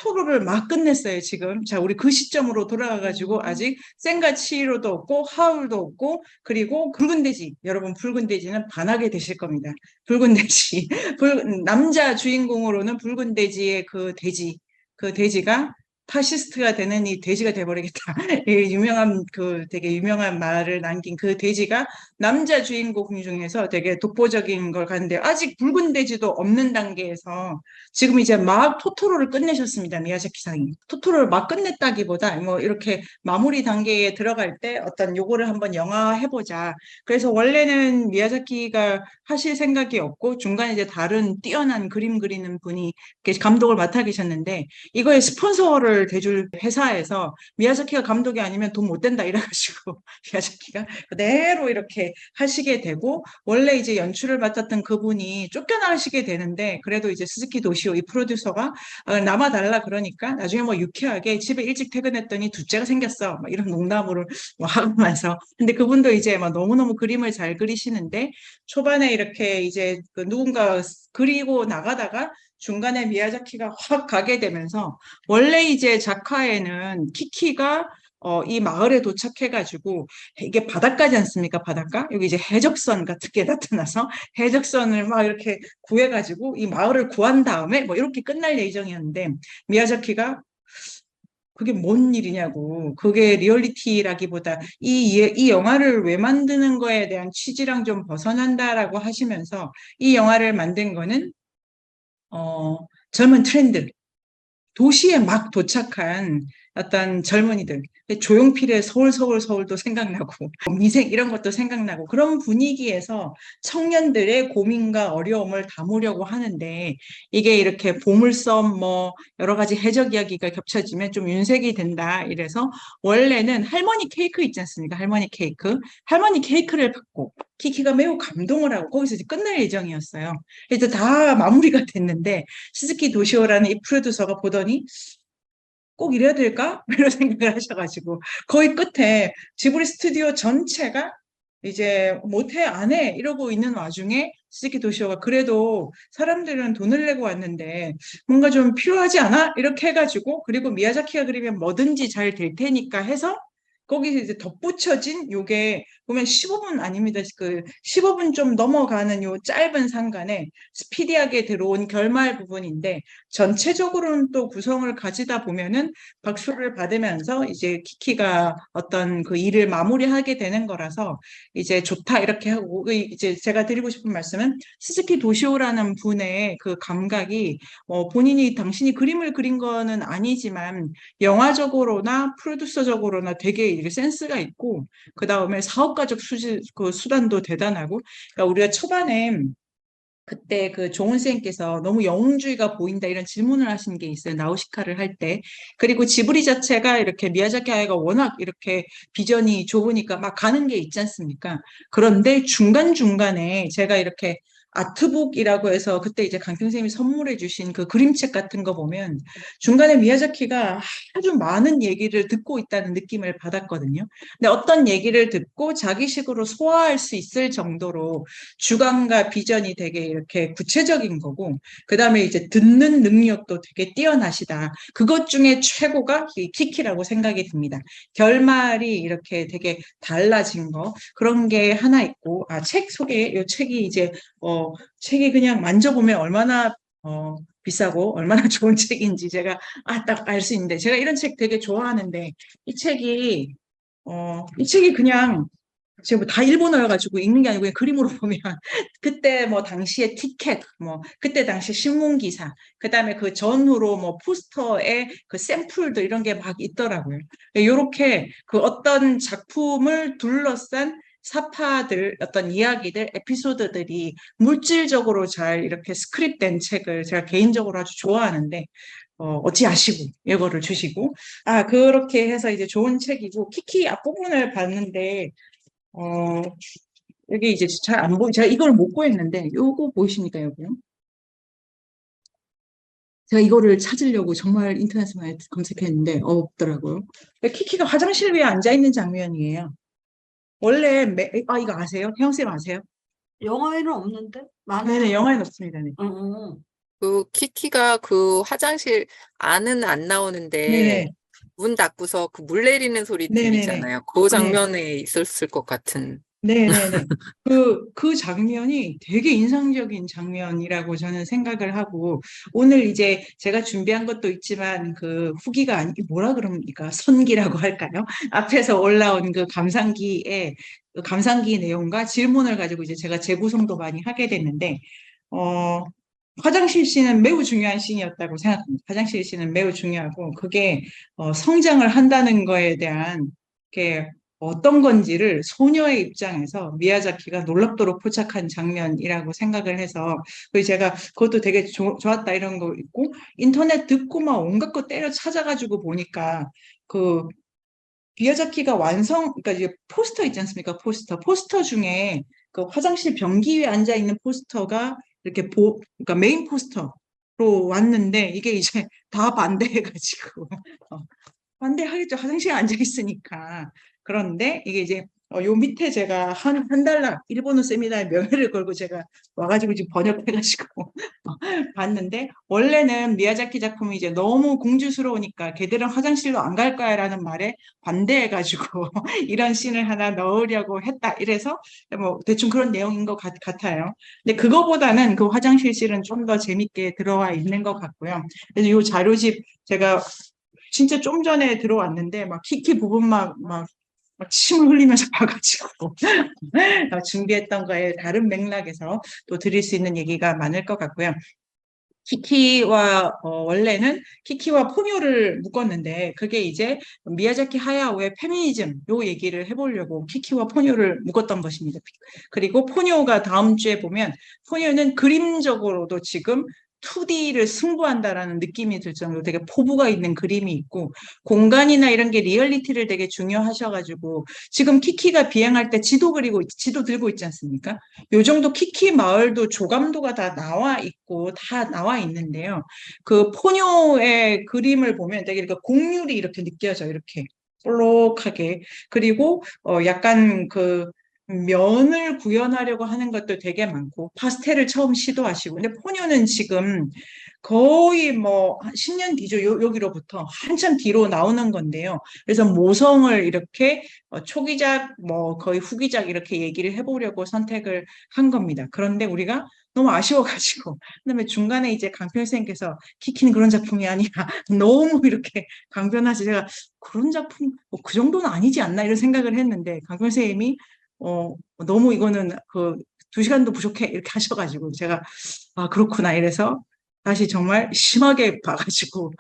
토토로를 막 끝냈어요, 지금. 자, 우리 그 시점으로 돌아가가지고 아직 센과 치히로도 없고, 하울도 없고, 그리고 붉은 돼지. 여러분, 붉은 돼지는 반하게 되실 겁니다. 붉은 돼지. 남자 주인공으로는 붉은 돼지의 그 돼지가 파시스트가 되는 이 돼지가 돼버리겠다. 이 유명한 되게 유명한 말을 남긴 그 돼지가 남자 주인공 중에서 되게 독보적인 걸 가는데 아직 붉은 돼지도 없는 단계에서 지금 이제 막 토토로를 끝내셨습니다. 미야자키상이. 토토로를 막 끝냈다기보다 뭐 이렇게 마무리 단계에 들어갈 때 어떤 요거를 한번 영화 해보자. 그래서 원래는 미야자키가 하실 생각이 없고 중간에 이제 다른 뛰어난 그림 그리는 분이 감독을 맡아 계셨는데 이거에 스폰서를 대줄 회사에서 미야자키가 감독이 아니면 돈 못 된다 이래가지고 미야자키가 그대로 이렇게 하시게 되고 원래 이제 연출을 맡았던 그분이 쫓겨나시게 되는데 그래도 이제 스즈키 도시오 이 프로듀서가 남아달라 그러니까 나중에 뭐 유쾌하게 집에 일찍 퇴근했더니 둘째가 생겼어 막 이런 농담으로 뭐 하면서 근데 그분도 이제 막 너무너무 그림을 잘 그리시는데 초반에 이렇게 이제 그 누군가 그리고 나가다가 중간에 미야자키가 확 가게 되면서 원래 이제 작화에는 키키가 이 마을에 도착해가지고 이게 바닷가지 않습니까? 바닷가? 여기 이제 해적선 같은 게 나타나서 해적선을 막 이렇게 구해가지고 이 마을을 구한 다음에 뭐 이렇게 끝날 예정이었는데 미야자키가 그게 뭔 일이냐고. 그게 리얼리티라기보다 이 영화를 왜 만드는 거에 대한 취지랑 좀 벗어난다라고 하시면서 이 영화를 만든 거는 어, 젊은 트렌드, 도시에 막 도착한 어떤 젊은이들, 조용필의 서울 서울 서울도 생각나고 미생 이런 것도 생각나고 그런 분위기에서 청년들의 고민과 어려움을 담으려고 하는데 이게 이렇게 보물섬 뭐 여러 가지 해적 이야기가 겹쳐지면 좀 윤색이 된다 이래서 원래는 할머니 케이크 있지 않습니까? 할머니 케이크를 받고 키키가 매우 감동을 하고 거기서 이제 끝날 예정이었어요. 그래서 다 마무리가 됐는데 스즈키 도시오라는 이 프로듀서가 보더니 꼭 이래야 될까? 이런 생각을 하셔가지고 거의 끝에 지브리 스튜디오 전체가 이제 못해 안 해 이러고 있는 와중에 스즈키 도시오가 그래도 사람들은 돈을 내고 왔는데 뭔가 좀 필요하지 않아? 이렇게 해가지고 그리고 미야자키가 그리면 뭐든지 잘 될 테니까 해서 거기서 이제 덧붙여진 요게 보면 15분 아닙니다. 그 15분 좀 넘어가는 요 짧은 상간에 스피디하게 들어온 결말 부분인데 전체적으로는 또 구성을 가지다 보면은 박수를 받으면서 이제 키키가 어떤 그 일을 마무리하게 되는 거라서 이제 좋다 이렇게 하고 이제 제가 드리고 싶은 말씀은 스즈키 도시오라는 분의 그 감각이 본인이 당신이 그림을 그린 거는 아니지만 영화적으로나 프로듀서적으로나 되게 이게 센스가 있고 그 다음에 사업가적 그 수단도 대단하고 그러니까 우리가 초반에 그때 그 조은 쌤께서 너무 영웅주의가 보인다 이런 질문을 하신 게 있어요. 나우시카를 할 때. 그리고 지브리 자체가 이렇게 미야자키 하야가 워낙 이렇게 비전이 좁으니까 막 가는 게 있지 않습니까? 그런데 중간중간에 제가 이렇게 아트북이라고 해서 그때 이제 강평 쌤이 선물해 주신 그 그림책 같은 거 보면 중간에 미야자키가 아주 많은 얘기를 듣고 있다는 느낌을 받았거든요. 근데 어떤 얘기를 듣고 자기식으로 소화할 수 있을 정도로 주관과 비전이 되게 이렇게 구체적인 거고, 그 다음에 이제 듣는 능력도 되게 뛰어나시다. 그것 중에 최고가 이 키키라고 생각이 듭니다. 결말이 이렇게 되게 달라진 거, 그런 게 하나 있고, 책 소개, 이 책이 이제, 책이 그냥 만져보면 얼마나, 비싸고 얼마나 좋은 책인지 제가 딱 알 수 있는데, 제가 이런 책 되게 좋아하는데, 이 책이, 이 책이 그냥 제가 뭐다 일본어여가지고 읽는 게 아니고 그냥 그림으로 보면 그때 뭐 당시의 티켓, 뭐 그때 당시 신문 기사, 그다음에 그 전후로 뭐 포스터에 그 샘플들 이런 게 막 있더라고요. 이렇게 그 어떤 작품을 둘러싼 사파들, 어떤 이야기들, 에피소드들이 물질적으로 잘 이렇게 스크립된 책을 제가 개인적으로 아주 좋아하는데 어찌아시고 이거를 주시고 그렇게 해서 이제 좋은 책이고 키키 앞부분을 봤는데 어, 여기 이제 잘 안 제가 이걸 못 구했는데, 요거 보이십니까, 여기요? 제가 이거를 찾으려고 정말 인터넷에 검색했는데, 없더라고요. 키키가 화장실 위에 앉아있는 장면이에요. 원래, 이거 아세요? 혜영쌤 아세요? 영화에는 없는데? 네네, 만화는? 영화에 없습니다. 네. 어, 그 키키가 그 화장실 안은 안 나오는데 네네. 문 닫고서 그 물 내리는 소리 네네네. 들리잖아요. 그 네. 장면에 있었을 것 같은. 네네네. 그 장면이 되게 인상적인 장면이라고 저는 생각을 하고, 오늘 이제 제가 준비한 것도 있지만, 그 후기가 아니, 뭐라 그럽니까? 선기라고 할까요? 앞에서 올라온 그 감상기의, 그 감상기 내용과 질문을 가지고 이제 제가 재구성도 많이 하게 됐는데, 어, 화장실 씬은 매우 중요한 씬이었다고 생각합니다. 화장실 씬은 매우 중요하고, 그게 성장을 한다는 거에 대한, 게 어떤 건지를 소녀의 입장에서 미야자키가 놀랍도록 포착한 장면이라고 생각을 해서, 그리고 제가 그것도 되게 좋았다 이런 거 있고, 인터넷 듣고 막 온갖 거 때려 찾아가지고 보니까 그 미야자키가 그러니까 이제 포스터 있지 않습니까? 포스터 중에 그 화장실 변기 위에 앉아 있는 포스터가 이렇게 그러니까 메인 포스터로 왔는데, 이게 이제 다 반대해가지고 반대하겠죠. 화장실에 앉아 있으니까. 그런데 이게 이제 요 밑에 제가 한 달러 일본어 세미나의 명예를 걸고 제가 와가지고 지금 번역해가지고 봤는데, 원래는 미야자키 작품이 이제 너무 공주스러우니까 걔들은 화장실로 안 갈 거야라는 말에 반대해가지고 이런 씬을 하나 넣으려고 했다. 이래서 뭐 대충 그런 내용인 것 같아요. 근데 그거보다는 그 화장실 씬은 좀 더 재밌게 들어와 있는 것 같고요. 그래서 요 자료집 제가 진짜 좀 전에 들어왔는데 막 키키 부분만 막 침을 흘리면서 봐가지고 준비했던 거에 다른 맥락에서 또 드릴 수 있는 얘기가 많을 것 같고요. 원래는 키키와 포뇨를 묶었는데, 그게 이제 미야자키 하야오의 페미니즘 요 얘기를 해보려고 키키와 포뇨를 묶었던 것입니다. 그리고 포뇨가 다음 주에 보면, 포뇨는 그림적으로도 지금 2D를 승부한다라는 느낌이 들 정도로 되게 포부가 있는 그림이 있고, 공간이나 이런 게 리얼리티를 되게 중요하셔가지고, 지금 키키가 비행할 때 지도 들고 있지 않습니까? 요 정도 키키 마을도 조감도가 다 나와 있고 다 나와 있는데요. 그 포뇨의 그림을 보면 되게 이렇게 곡률이 이렇게 느껴져, 이렇게 볼록하게. 그리고 약간 그 면을 구현하려고 하는 것도 되게 많고, 파스텔을 처음 시도하시고. 근데 포뇨는 지금 거의 뭐 10년 뒤죠. 여기로부터 한참 뒤로 나오는 건데요. 그래서 모성을 이렇게 초기작, 뭐 거의 후기작 이렇게 얘기를 해보려고 선택을 한 겁니다. 그런데 우리가 너무 아쉬워가지고, 그다음에 중간에 이제 강평 선생님께서 키키는 그런 작품이 아니라 너무 이렇게 강변하시, 제가 그런 작품 뭐그 정도는 아니지 않나 이런 생각을 했는데, 강평 선생님이 너무 이거는 그 2시간도 부족해 이렇게 하셔가지고, 제가 아 그렇구나 이래서 다시 정말 심하게 봐가지고,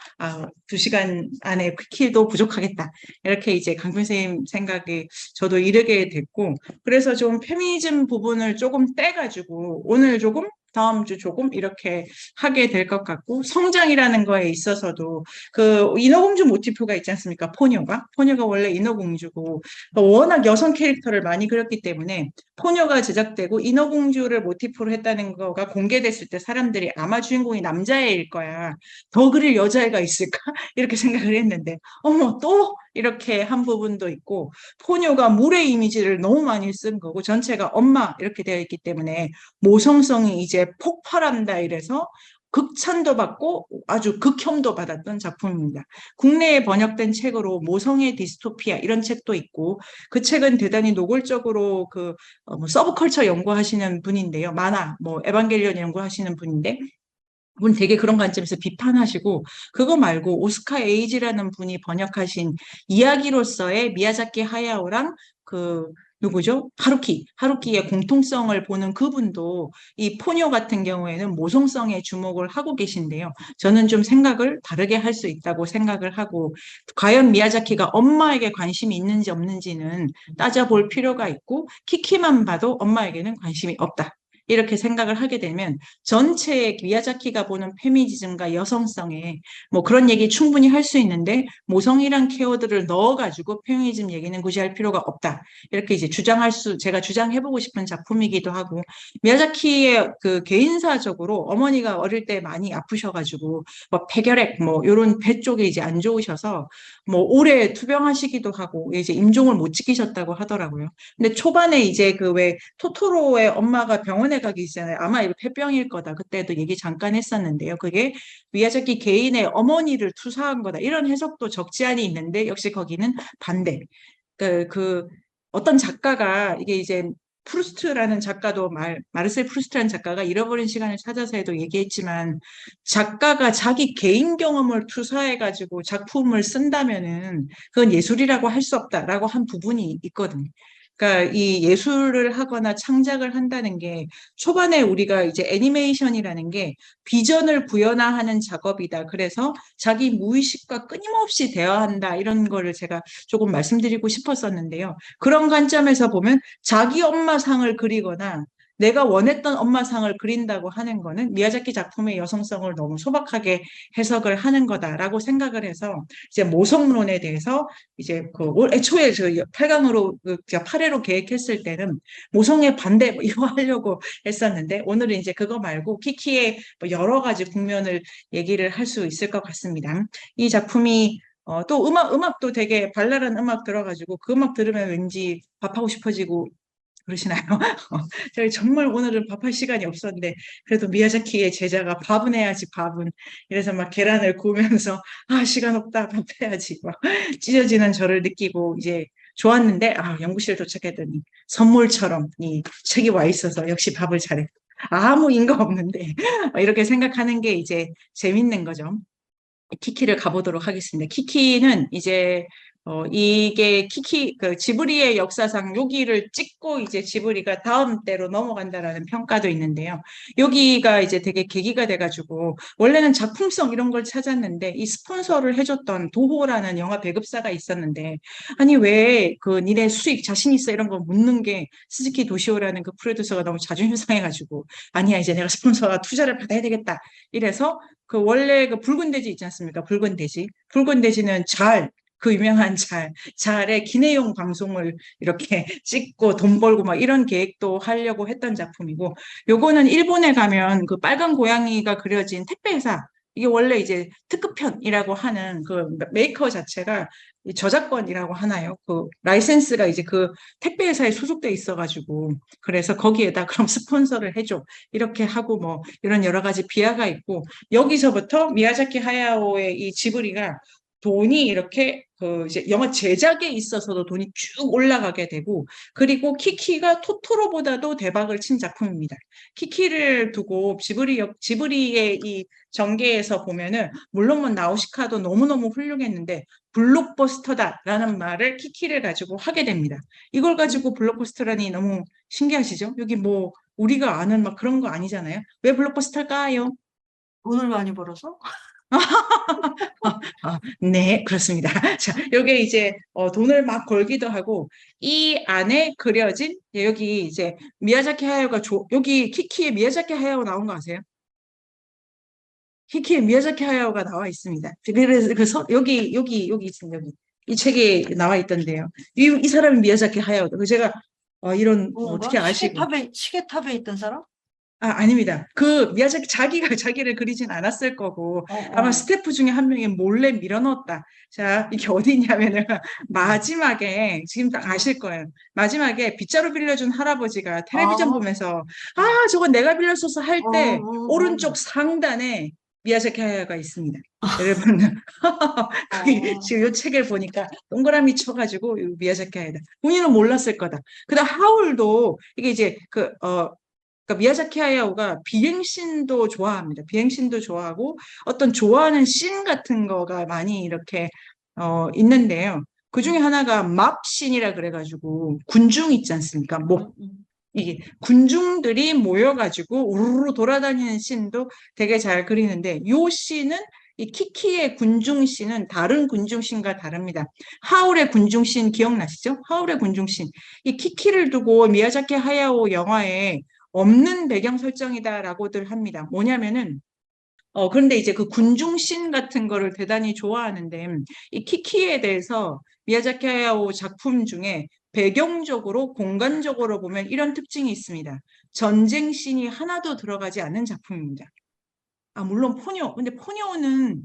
2시간 안에 키도 부족하겠다 이렇게 이제 강평 선생님 생각에 저도 이르게 됐고, 그래서 좀 페미니즘 부분을 조금 떼가지고 오늘 조금 다음 주 조금 이렇게 하게 될 것 같고, 성장이라는 거에 있어서도 그 인어공주 모티프가 있지 않습니까? 포녀가 원래 인어공주고 워낙 여성 캐릭터를 많이 그렸기 때문에 포녀가 제작되고 인어공주를 모티프로 했다는 거가 공개됐을 때 사람들이 아마 주인공이 남자애일 거야, 더 그릴 여자애가 있을까 이렇게 생각을 했는데, 어머 또 이렇게 한 부분도 있고, 포뇨가 물의 이미지를 너무 많이 쓴 거고, 전체가 엄마 이렇게 되어 있기 때문에 모성성이 이제 폭발한다 이래서 극찬도 받고 아주 극혐도 받았던 작품입니다. 국내에 번역된 책으로 모성의 디스토피아 이런 책도 있고, 그 책은 대단히 노골적으로 뭐 서브컬처 연구하시는 분인데요. 만화, 뭐 에반게리온 연구하시는 분인데, 분 되게 그런 관점에서 비판하시고, 그거 말고 오스카 에이지라는 분이 번역하신 이야기로서의 미야자키 하야오랑 누구죠? 하루키의 공통성을 보는 그분도 이 포뇨 같은 경우에는 모성성에 주목을 하고 계신데요. 저는 좀 생각을 다르게 할 수 있다고 생각을 하고, 과연 미야자키가 엄마에게 관심이 있는지 없는지는 따져볼 필요가 있고, 키키만 봐도 엄마에게는 관심이 없다, 이렇게 생각을 하게 되면 전체의 미야자키가 보는 페미니즘과 여성성에 뭐 그런 얘기 충분히 할 수 있는데, 모성이란 키워드를 넣어가지고 페미니즘 얘기는 굳이 할 필요가 없다, 이렇게 이제 제가 주장해보고 싶은 작품이기도 하고, 미야자키의 그 개인사적으로 어머니가 어릴 때 많이 아프셔가지고 뭐 폐결핵 뭐 이런 배 쪽에 이제 안 좋으셔서 뭐 오래 투병하시기도 하고 이제 임종을 못 지키셨다고 하더라고요. 근데 초반에 이제 그 왜 토토로의 엄마가 병원에 가기 전에 아마 이거 폐병일 거다. 그때도 얘기 잠깐 했었는데요. 그게 미야자키 개인의 어머니를 투사한 거다. 이런 해석도 적지 않이 있는데 역시 거기는 반대. 그 어떤 작가가 이게 이제 프루스트라는 작가도 마르셀 프루스트라는 작가가 잃어버린 시간을 찾아서에도 얘기했지만 작가가 자기 개인 경험을 투사해가지고 작품을 쓴다면은 그건 예술이라고 할 수 없다라고 한 부분이 있거든요. 그러니까 이 예술을 하거나 창작을 한다는 게 초반에 우리가 이제 애니메이션이라는 게 비전을 구현화하는 작업이다. 그래서 자기 무의식과 끊임없이 대화한다. 이런 거를 제가 조금 말씀드리고 싶었었는데요. 그런 관점에서 보면 자기 엄마상을 그리거나 내가 원했던 엄마상을 그린다고 하는 거는 미야자키 작품의 여성성을 너무 소박하게 해석을 하는 거다라고 생각을 해서 이제 모성론에 대해서 이제 애초에 저 8강으로 8회로 계획했을 때는 모성의 반대 뭐 이거 하려고 했었는데 오늘은 이제 그거 말고 키키의 뭐 여러 가지 국면을 얘기를 할 수 있을 것 같습니다. 이 작품이 또 음악도 되게 발랄한 음악 들어가지고 그 음악 들으면 왠지 밥하고 싶어지고 그러시나요? 저희 정말 오늘은 밥할 시간이 없었는데 그래도 미야자키의 제자가 밥은 해야지 밥은 이래서 막 계란을 구우면서 아 시간 없다 밥 해야지 막 찢어지는 저를 느끼고 이제 좋았는데 연구실 도착했더니 선물처럼 이 책이 와 있어서 역시 밥을 잘해 아무 인가 없는데 이렇게 생각하는 게 이제 재밌는 거죠. 키키를 가보도록 하겠습니다. 키키는 이제 이게 그 지브리의 역사상 여기를 찍고 이제 지브리가 다음 때로 넘어간다라는 평가도 있는데요. 여기가 이제 되게 계기가 돼가지고 원래는 작품성 이런 걸 찾았는데 이 스폰서를 해줬던 도호라는 영화 배급사가 있었는데 아니 왜 그 니네 수익 자신 있어 이런 거 묻는 게 스즈키 도시오라는 그 프로듀서가 너무 자존심 상해가지고 아니야 이제 내가 스폰서와 투자를 받아야 되겠다 이래서 그 원래 그 붉은 돼지 있지 않습니까? 붉은 돼지. 붉은 돼지는 그 유명한 잘의 기내용 방송을 이렇게 찍고 돈 벌고 막 이런 계획도 하려고 했던 작품이고, 요거는 일본에 가면 그 빨간 고양이가 그려진 택배회사, 이게 원래 이제 특급편이라고 하는 그 메이커 자체가 이 저작권이라고 하나요? 그 라이센스가 이제 그 택배회사에 소속돼 있어가지고 그래서 거기에다 그럼 스폰서를 해줘 이렇게 하고 뭐 이런 여러 가지 비하가 있고 여기서부터 미야자키 하야오의 이 지브리가 돈이 이렇게 그 이제 영화 제작에 있어서도 돈이 쭉 올라가게 되고 그리고 키키가 토토로보다도 대박을 친 작품입니다. 키키를 두고 지브리의 이 전개에서 보면은 물론 뭐 나우시카도 너무너무 훌륭했는데 블록버스터다라는 말을 키키를 가지고 하게 됩니다. 이걸 가지고 블록버스터라니 너무 신기하시죠? 여기 뭐 우리가 아는 막 그런 거 아니잖아요. 왜 블록버스터일까요? 돈을 많이 벌어서? 네, 그렇습니다. 자, 요게 이제 돈을 막 벌기도 하고 이 안에 그려진 여기 이제 미야자키 하야오가 여기 키키의 미야자키 하야오 나온 거 아세요? 키키의 미야자키 하야오가 나와 있습니다. 그래서 여기 있습니다. 여기 이 책에 나와 있던데요. 이 사람이 미야자키 하야오다. 그 제가 이런 어떻게 아시고? 시계탑에 있던 사람? 아닙니다. 그 미야자키 자기가 자기를 그리진 않았을 거고 아마 스태프 중에 한 명이 몰래 밀어넣었다. 자, 이게 어디 있냐면은 마지막에 지금 딱 아실 거예요. 마지막에 빗자루 빌려준 할아버지가 텔레비전 보면서 저건 내가 빌렸어서 할 때 오른쪽 상단에 미야자키 하야오가 있습니다. 여러분 그게 지금 이 책을 보니까 동그라미 쳐가지고 미야자키 하야오다. 본인은 몰랐을 거다. 그다음 하울도 이게 이제 그러니까 미야자키 하야오가 비행신도 좋아합니다. 비행신도 좋아하고 어떤 좋아하는 씬 같은 거가 많이 이렇게 있는데요. 그 중에 하나가 맙신이라 그래가지고 군중 있지 않습니까? 뭐 이게 군중들이 모여가지고 우르르 돌아다니는 씬도 되게 잘 그리는데 요 씬은 이 키키의 군중씬은 다른 군중씬과 다릅니다. 하울의 군중씬 기억나시죠? 하울의 군중씬. 이 키키를 두고 미야자키 하야오 영화에 없는 배경 설정이다라고들 합니다. 뭐냐면은 그런데 이제 그 군중씬 같은 거를 대단히 좋아하는데 이 키키에 대해서 미야자키 하야오 작품 중에 배경적으로 공간적으로 보면 이런 특징이 있습니다. 전쟁 씬이 하나도 들어가지 않는 작품입니다. 물론 포뇨. 근데 포뇨는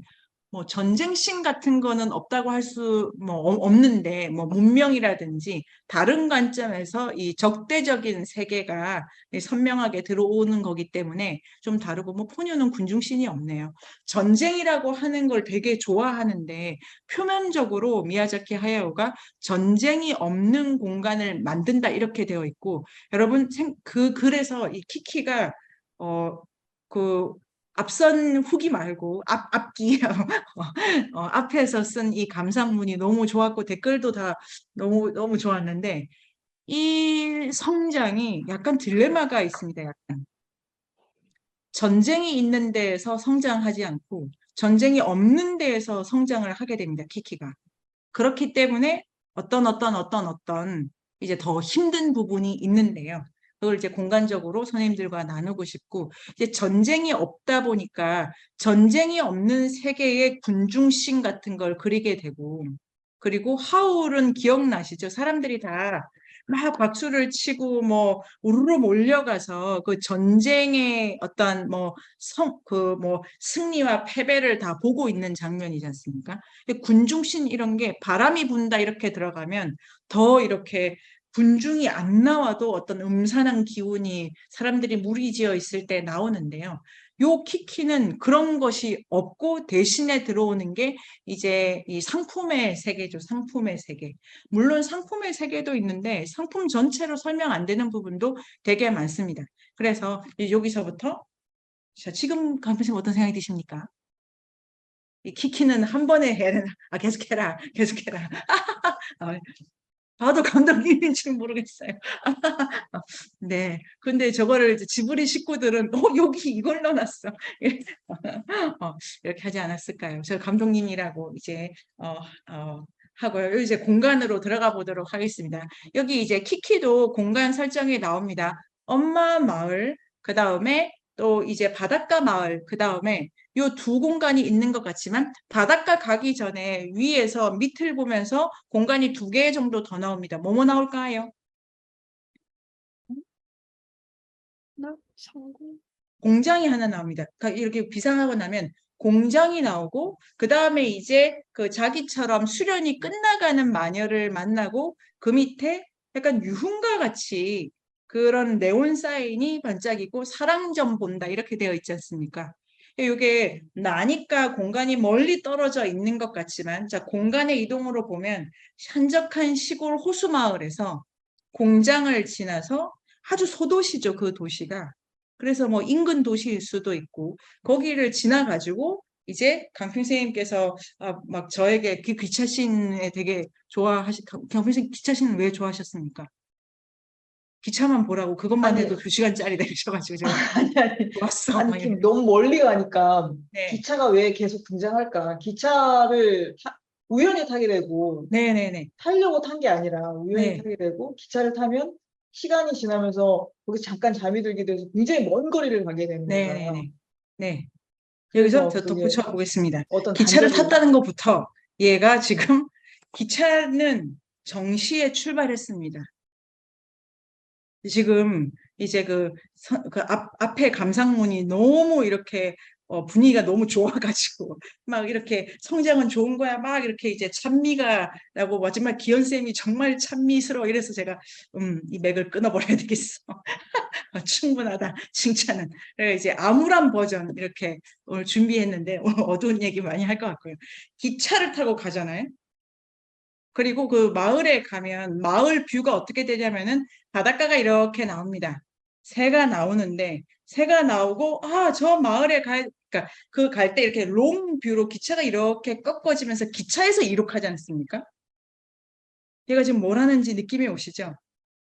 뭐 전쟁씬 같은 거는 없다고 할 수 뭐 없는데 뭐 문명이라든지 다른 관점에서 이 적대적인 세계가 선명하게 들어오는 거기 때문에 좀 다르고 뭐 포뇨는 군중신이 없네요. 전쟁이라고 하는 걸 되게 좋아하는데 표면적으로 미야자키 하야오가 전쟁이 없는 공간을 만든다 이렇게 되어 있고 여러분 그래서 이 키키가 그 앞선 후기 말고 앞기 앞에서 쓴 이 감상문이 너무 좋았고 댓글도 다 너무 좋았는데 이 성장이 약간 딜레마가 있습니다. 약간 전쟁이 있는 데에서 성장하지 않고 전쟁이 없는 데에서 성장을 하게 됩니다. 키키가. 그렇기 때문에 어떤 이제 더 힘든 부분이 있는데요. 그걸 이제 공간적으로 선생님들과 나누고 싶고 이제 전쟁이 없다 보니까 전쟁이 없는 세계의 군중신 같은 걸 그리게 되고 그리고 하울은 기억나시죠? 사람들이 다 막 박수를 치고 뭐 우르르 몰려가서 그 전쟁의 어떤 뭐 승리와 패배를 다 보고 있는 장면이지 않습니까? 군중신 이런 게 바람이 분다 이렇게 들어가면 더 이렇게 군중이 안 나와도 어떤 음산한 기운이 사람들이 무리지어 있을 때 나오는데요. 요 키키는 그런 것이 없고 대신에 들어오는 게 이제 이 상품의 세계죠. 상품의 세계. 물론 상품의 세계도 있는데 상품 전체로 설명 안 되는 부분도 되게 많습니다. 그래서 여기서부터 자, 지금 감독님 어떤 생각이 드십니까? 이 키키는 한 번에 해야 되나? 계속해라. 봐도 감독님인 줄 모르겠어요. 네. 근데 저거를 이제 지브리 식구들은, 여기 이걸 넣어놨어. 이렇게 하지 않았을까요? 저 감독님이라고 이제, 하고요. 이제 공간으로 들어가 보도록 하겠습니다. 여기 이제 키키도 공간 설정이 나옵니다. 엄마 마을, 그 다음에 또 이제 바닷가 마을, 그 다음에 요 두 공간이 있는 것 같지만 바닷가 가기 전에 위에서 밑을 보면서 공간이 2개 정도 더 나옵니다. 뭐뭐 나올까요? 성공. 공장이 하나 나옵니다. 이렇게 비상하고 나면 공장이 나오고 그 다음에 이제 그 자기처럼 수련이 끝나가는 마녀를 만나고 그 밑에 약간 유흥가 같이 그런 네온 사인이 반짝이고 사랑점 본다 이렇게 되어 있지 않습니까? 이게 나니까 공간이 멀리 떨어져 있는 것 같지만 자 공간의 이동으로 보면 한적한 시골 호수마을에서 공장을 지나서 아주 소도시죠. 그 도시가. 그래서 뭐 인근 도시일 수도 있고 거기를 지나가지고 이제 강평 선생님께서 막 저에게 그 기차신에 되게 강평 선생님 기차신을 왜 좋아하셨습니까? 기차만 보라고 그것만 아니, 해도 2시간짜리 내리셔가지고 제가 아니, 좋았어. 아니, 막 좀 이래. 너무 멀리 가니까 네, 기차가 왜 계속 등장할까? 기차를 우연히 타게 되고 네네네. 타려고 탄 게 아니라 우연히 네, 타게 되고 기차를 타면 시간이 지나면서 거기 잠깐 잠이 들게 돼서 굉장히 먼 거리를 가게 되는 거잖아요. 네네네. 네. 여기서 그래서 더 그게 붙여보겠습니다. 어떤 기차를 단절이 탔다는 것부터 얘가 지금 기차는 정시에 출발했습니다. 지금 이제 앞에 감상문이 너무 이렇게 분위기가 너무 좋아가지고 막 이렇게 성장은 좋은 거야 막 이렇게 이제 찬미가라고 마지막 기현쌤이 정말 찬미스러워 이래서 제가 이 맥을 끊어버려야 되겠어. 충분하다 칭찬은. 그래서 이제 암울한 버전 이렇게 오늘 준비했는데 오늘 어두운 얘기 많이 할 것 같고요. 기차를 타고 가잖아요. 그리고 그 마을에 가면 마을 뷰가 어떻게 되냐면은 바닷가가 이렇게 나옵니다. 새가 나오는데 새가 나오고 저 마을에 그러니까 그 갈 때 이렇게 롱 뷰로 기차가 이렇게 꺾어지면서 기차에서 이륙하지 않습니까? 얘가 지금 뭘 하는지 느낌이 오시죠?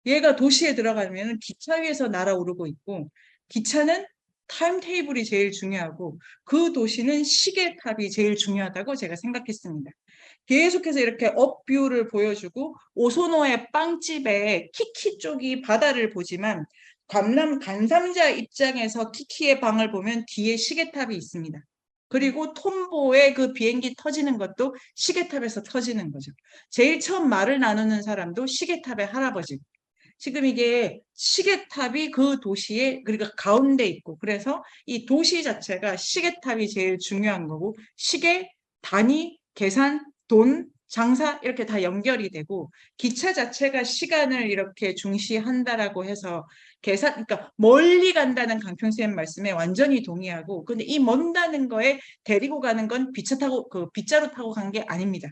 얘가 도시에 들어가면 기차 위에서 날아오르고 있고 기차는 타임테이블이 제일 중요하고 그 도시는 시계탑이 제일 중요하다고 제가 생각했습니다. 계속해서 이렇게 업뷰를 보여주고 오소노의 빵집에 키키 쪽이 바다를 보지만 관람 간삼자 입장에서 키키의 방을 보면 뒤에 시계탑이 있습니다. 그리고 톰보의 그 비행기 터지는 것도 시계탑에서 터지는 거죠. 제일 처음 말을 나누는 사람도 시계탑의 할아버지. 지금 이게 시계탑이 그 도시의 그러니까 가운데 있고 그래서 이 도시 자체가 시계탑이 제일 중요한 거고 시계 단위, 계산, 돈, 장사 이렇게 다 연결이 되고 기차 자체가 시간을 이렇게 중시한다라고 해서 계산, 그러니까 멀리 간다는 강평 쌤 말씀에 완전히 동의하고 근데 이 먼다는 거에 데리고 가는 건 빗차 타고 그 빗자루 타고 간 게 아닙니다.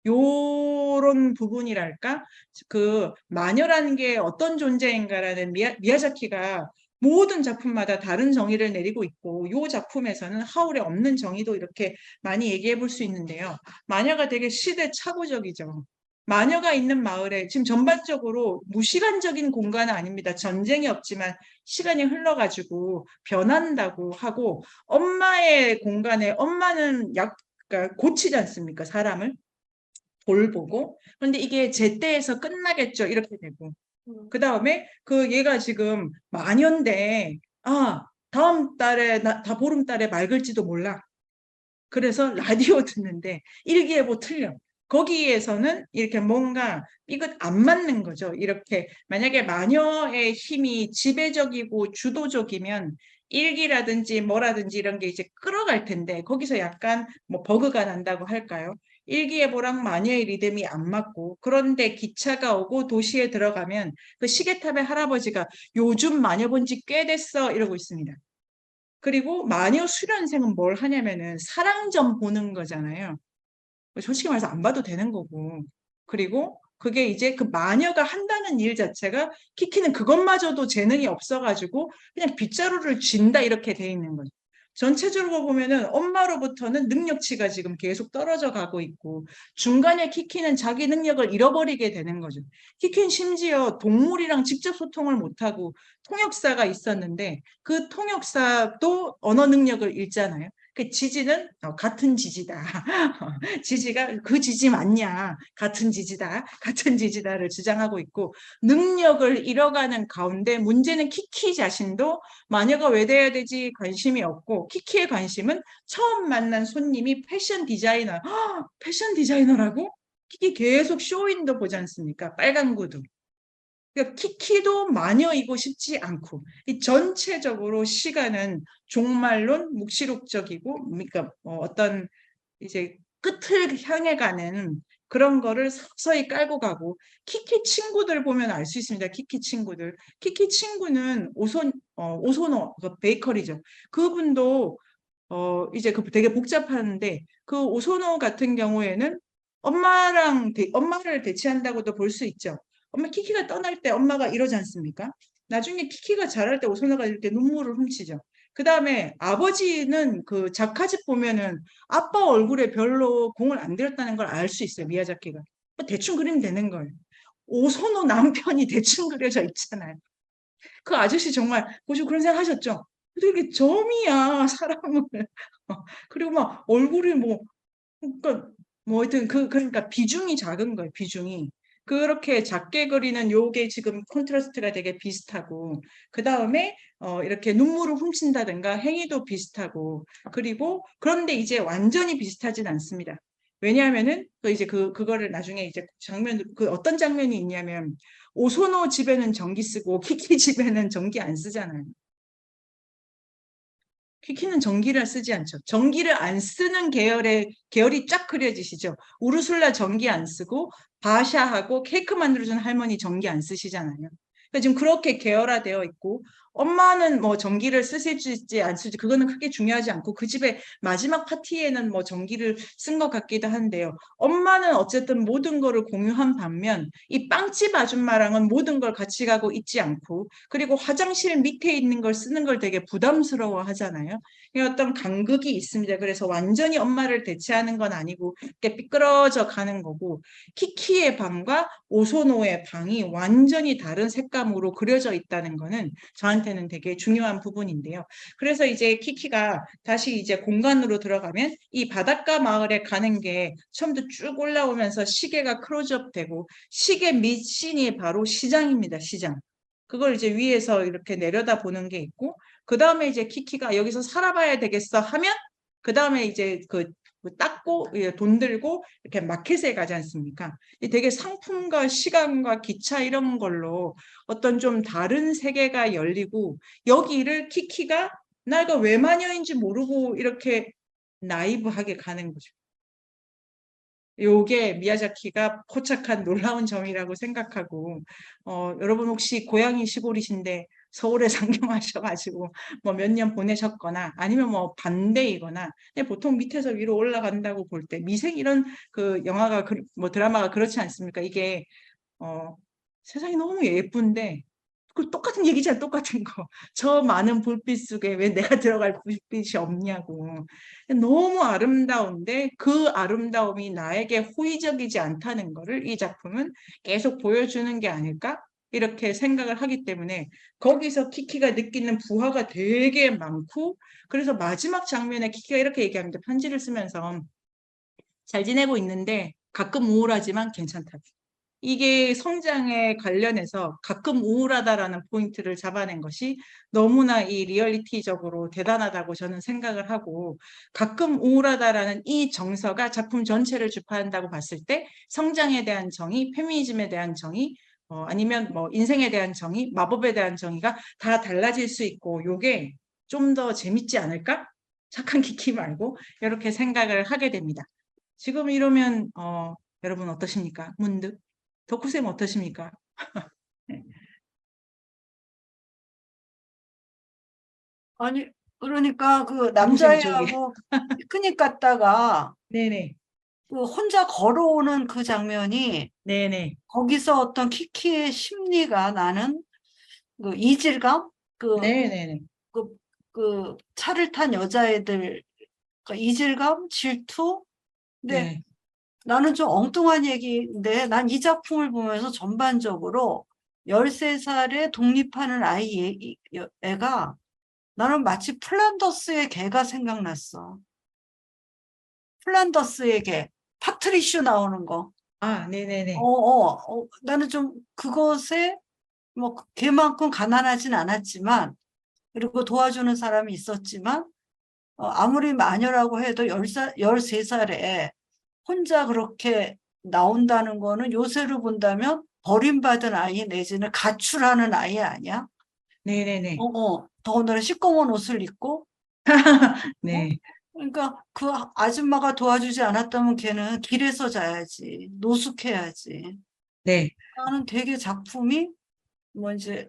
요런 부분이랄까? 그 마녀라는 게 어떤 존재인가라는 미야자키가 모든 작품마다 다른 정의를 내리고 있고 요 작품에서는 하울에 없는 정의도 이렇게 많이 얘기해 볼 수 있는데요. 마녀가 되게 시대착오적이죠. 마녀가 있는 마을에 지금 전반적으로 무시간적인 공간은 아닙니다. 전쟁이 없지만 시간이 흘러가지고 변한다고 하고 엄마의 공간에 엄마는 그러니까 고치지 않습니까? 사람을. 돌보고 그런데 이게 제때에서 끝나겠죠 이렇게 되고 그 다음에 그 얘가 지금 마녀인데 다음 달에 다 보름달에 맑을지도 몰라 그래서 라디오 듣는데 일기예보 틀려 거기에서는 이렇게 뭔가 이것 안 맞는 거죠 이렇게 만약에 마녀의 힘이 지배적이고 주도적이면 일기라든지 뭐라든지 이런 게 이제 끌어갈 텐데 거기서 약간 뭐 버그가 난다고 할까요? 일기예보랑 마녀의 리듬이 안 맞고 그런데 기차가 오고 도시에 들어가면 그 시계탑의 할아버지가 요즘 마녀 본 지 꽤 됐어 이러고 있습니다. 그리고 마녀 수련생은 뭘 하냐면은 사랑전 보는 거잖아요. 솔직히 말해서 안 봐도 되는 거고. 그리고 그게 이제 그 마녀가 한다는 일 자체가 키키는 그것마저도 재능이 없어가지고 그냥 빗자루를 쥔다 이렇게 돼 있는 거죠. 전체적으로 보면은 엄마로부터는 능력치가 지금 계속 떨어져 가고 있고 중간에 키키는 자기 능력을 잃어버리게 되는 거죠. 키키는 심지어 동물이랑 직접 소통을 못하고 통역사가 있었는데 그 통역사도 언어 능력을 잃잖아요. 그 지지는 같은 지지다. 지지가 그 지지 맞냐? 같은 지지다. 같은 지지다를 주장하고 있고 능력을 잃어가는 가운데 문제는 키키 자신도 마녀가 왜 돼야 되지 관심이 없고 키키의 관심은 처음 만난 손님이 패션 디자이너. 패션 디자이너라고? 키키 계속 쇼윈도 보지 않습니까? 빨간 구두. 그러니까 키키도 마녀이고 싶지 않고 이 전체적으로 시간은 종말론 묵시록적이고 그러니까 어떤 이제 끝을 향해 가는 그런 거를 서서히 깔고 가고 키키 친구들 보면 알 수 있습니다. 키키 친구들. 키키 친구는 오소노 그 베이커리죠. 그분도 이제 그 되게 복잡한데 그 오소노 같은 경우에는 엄마를 대체한다고도 볼 수 있죠. 엄마 키키가 떠날 때 엄마가 이러지 않습니까? 나중에 키키가 자랄 때 오소노가 이럴 때 눈물을 훔치죠. 그 다음에 아버지는 그 작화집 보면은 아빠 얼굴에 별로 공을 안 들였다는 걸 알 수 있어요. 미야자키가. 대충 그리면 되는 거예요. 오소노 남편이 대충 그려져 있잖아요. 그 아저씨 정말 보시고 그런 생각 하셨죠? 되게 점이야 사람을. 그리고 막 얼굴이 뭐 그러니까 뭐 하여튼 그러니까 비중이 작은 거예요. 비중이. 그렇게 작게 그리는 요게 지금 콘트라스트가 되게 비슷하고 그 다음에 이렇게 눈물을 훔친다든가 행위도 비슷하고 그리고 그런데 이제 완전히 비슷하진 않습니다. 왜냐하면은 이제 그거를 나중에 이제 그 어떤 장면이 있냐면 오소노 집에는 전기 쓰고 키키 집에는 전기 안 쓰잖아요. 키키는 전기를 쓰지 않죠. 전기를 안 쓰는 계열이 쫙 그려지시죠. 우르술라 전기 안 쓰고 바샤하고 케이크 만들어준 할머니 전기 안 쓰시잖아요. 그러니까 지금 그렇게 계열화되어 있고 엄마는 뭐 전기를 쓰실지 안 쓸지 그거는 크게 중요하지 않고 그 집의 마지막 파티에는 뭐 전기를 쓴 것 같기도 한데요. 엄마는 어쨌든 모든 거를 공유한 반면 이 빵집 아줌마랑은 모든 걸 같이 가고 있지 않고 그리고 화장실 밑에 있는 걸 쓰는 걸 되게 부담스러워 하잖아요. 어떤 간극이 있습니다. 그래서 완전히 엄마를 대체하는 건 아니고 이렇게 삐뚤어져 가는 거고 키키의 방과 오소노의 방이 완전히 다른 색감으로 그려져 있다는 거는 저한테는 되게 중요한 부분인데요. 그래서 이제 키키가 다시 이제 공간으로 들어가면 이 바닷가 마을에 가는 게 처음부터 쭉 올라오면서 시계가 클로즈업 되고 시계 밑신이 바로 시장입니다. 시장. 그걸 이제 위에서 이렇게 내려다 보는 게 있고 그 다음에 이제 키키가 여기서 살아봐야 되겠어 하면 그 다음에 이제 닦고 돈 들고 이렇게 마켓에 가지 않습니까? 되게 상품과 시간과 기차 이런 걸로 어떤 좀 다른 세계가 열리고 여기를 키키가 나 이거 왜 마녀인지 모르고 이렇게 나이브하게 가는 거죠. 요게 미야자키가 포착한 놀라운 점이라고 생각하고, 여러분 혹시 고향이 시골이신데 서울에 상경하셔가지고 뭐 몇 년 보내셨거나 아니면 뭐 반대이거나, 근데 보통 밑에서 위로 올라간다고 볼 때 미생 이런 그 영화가 뭐 드라마가 그렇지 않습니까? 이게 세상이 너무 예쁜데 그 똑같은 얘기잖아, 똑같은 거. 저 많은 불빛 속에 왜 내가 들어갈 불빛이 없냐고. 너무 아름다운데 그 아름다움이 나에게 호의적이지 않다는 거를 이 작품은 계속 보여주는 게 아닐까? 이렇게 생각을 하기 때문에 거기서 키키가 느끼는 부하가 되게 많고, 그래서 마지막 장면에 키키가 이렇게 얘기합니다. 편지를 쓰면서 잘 지내고 있는데 가끔 우울하지만 괜찮다. 이게 성장에 관련해서 가끔 우울하다라는 포인트를 잡아낸 것이 너무나 이 리얼리티적으로 대단하다고 저는 생각을 하고, 가끔 우울하다라는 이 정서가 작품 전체를 주파한다고 봤을 때 성장에 대한 정의, 페미니즘에 대한 정의, 아니면 뭐 인생에 대한 정의, 마법에 대한 정의가 다 달라질 수 있고, 요게 좀 더 재밌지 않을까? 착한 키키 말고 이렇게 생각을 하게 됩니다. 지금 이러면 여러분 어떠십니까? 문득 덕후쌤 어떠십니까? 네. 아니, 그러니까 그 덕후쌤 저기. 남자애하고 피크닉 갔다가 네네. 그 혼자 걸어오는 그 장면이 네네. 거기서 어떤 키키의 심리가 나는 그 이질감? 네네네. 그, 그 차를 탄 여자애들 그 이질감? 질투? 근데 네. 나는 좀 엉뚱한 얘기인데 난 이 작품을 보면서 전반적으로 13살에 독립하는 애가 나는 마치 플란더스의 개가 생각났어. 플란더스의 개. 파트리슈 나오는 거. 아, 네네네. 나는 좀 그것에 뭐 걔만큼 가난하진 않았지만 그리고 도와주는 사람이 있었지만 아무리 마녀라고 해도 13살에 혼자 그렇게 나온다는 거는 요새로 본다면 버림받은 아이 내지는 가출하는 아이 아니야? 네네네. 더군다나 시꺼먼 옷을 입고 어? 네. 그러니까 그 아줌마가 도와주지 않았다면 걔는 길에서 자야지, 노숙해야지. 네. 나는 되게 작품이 뭐 이제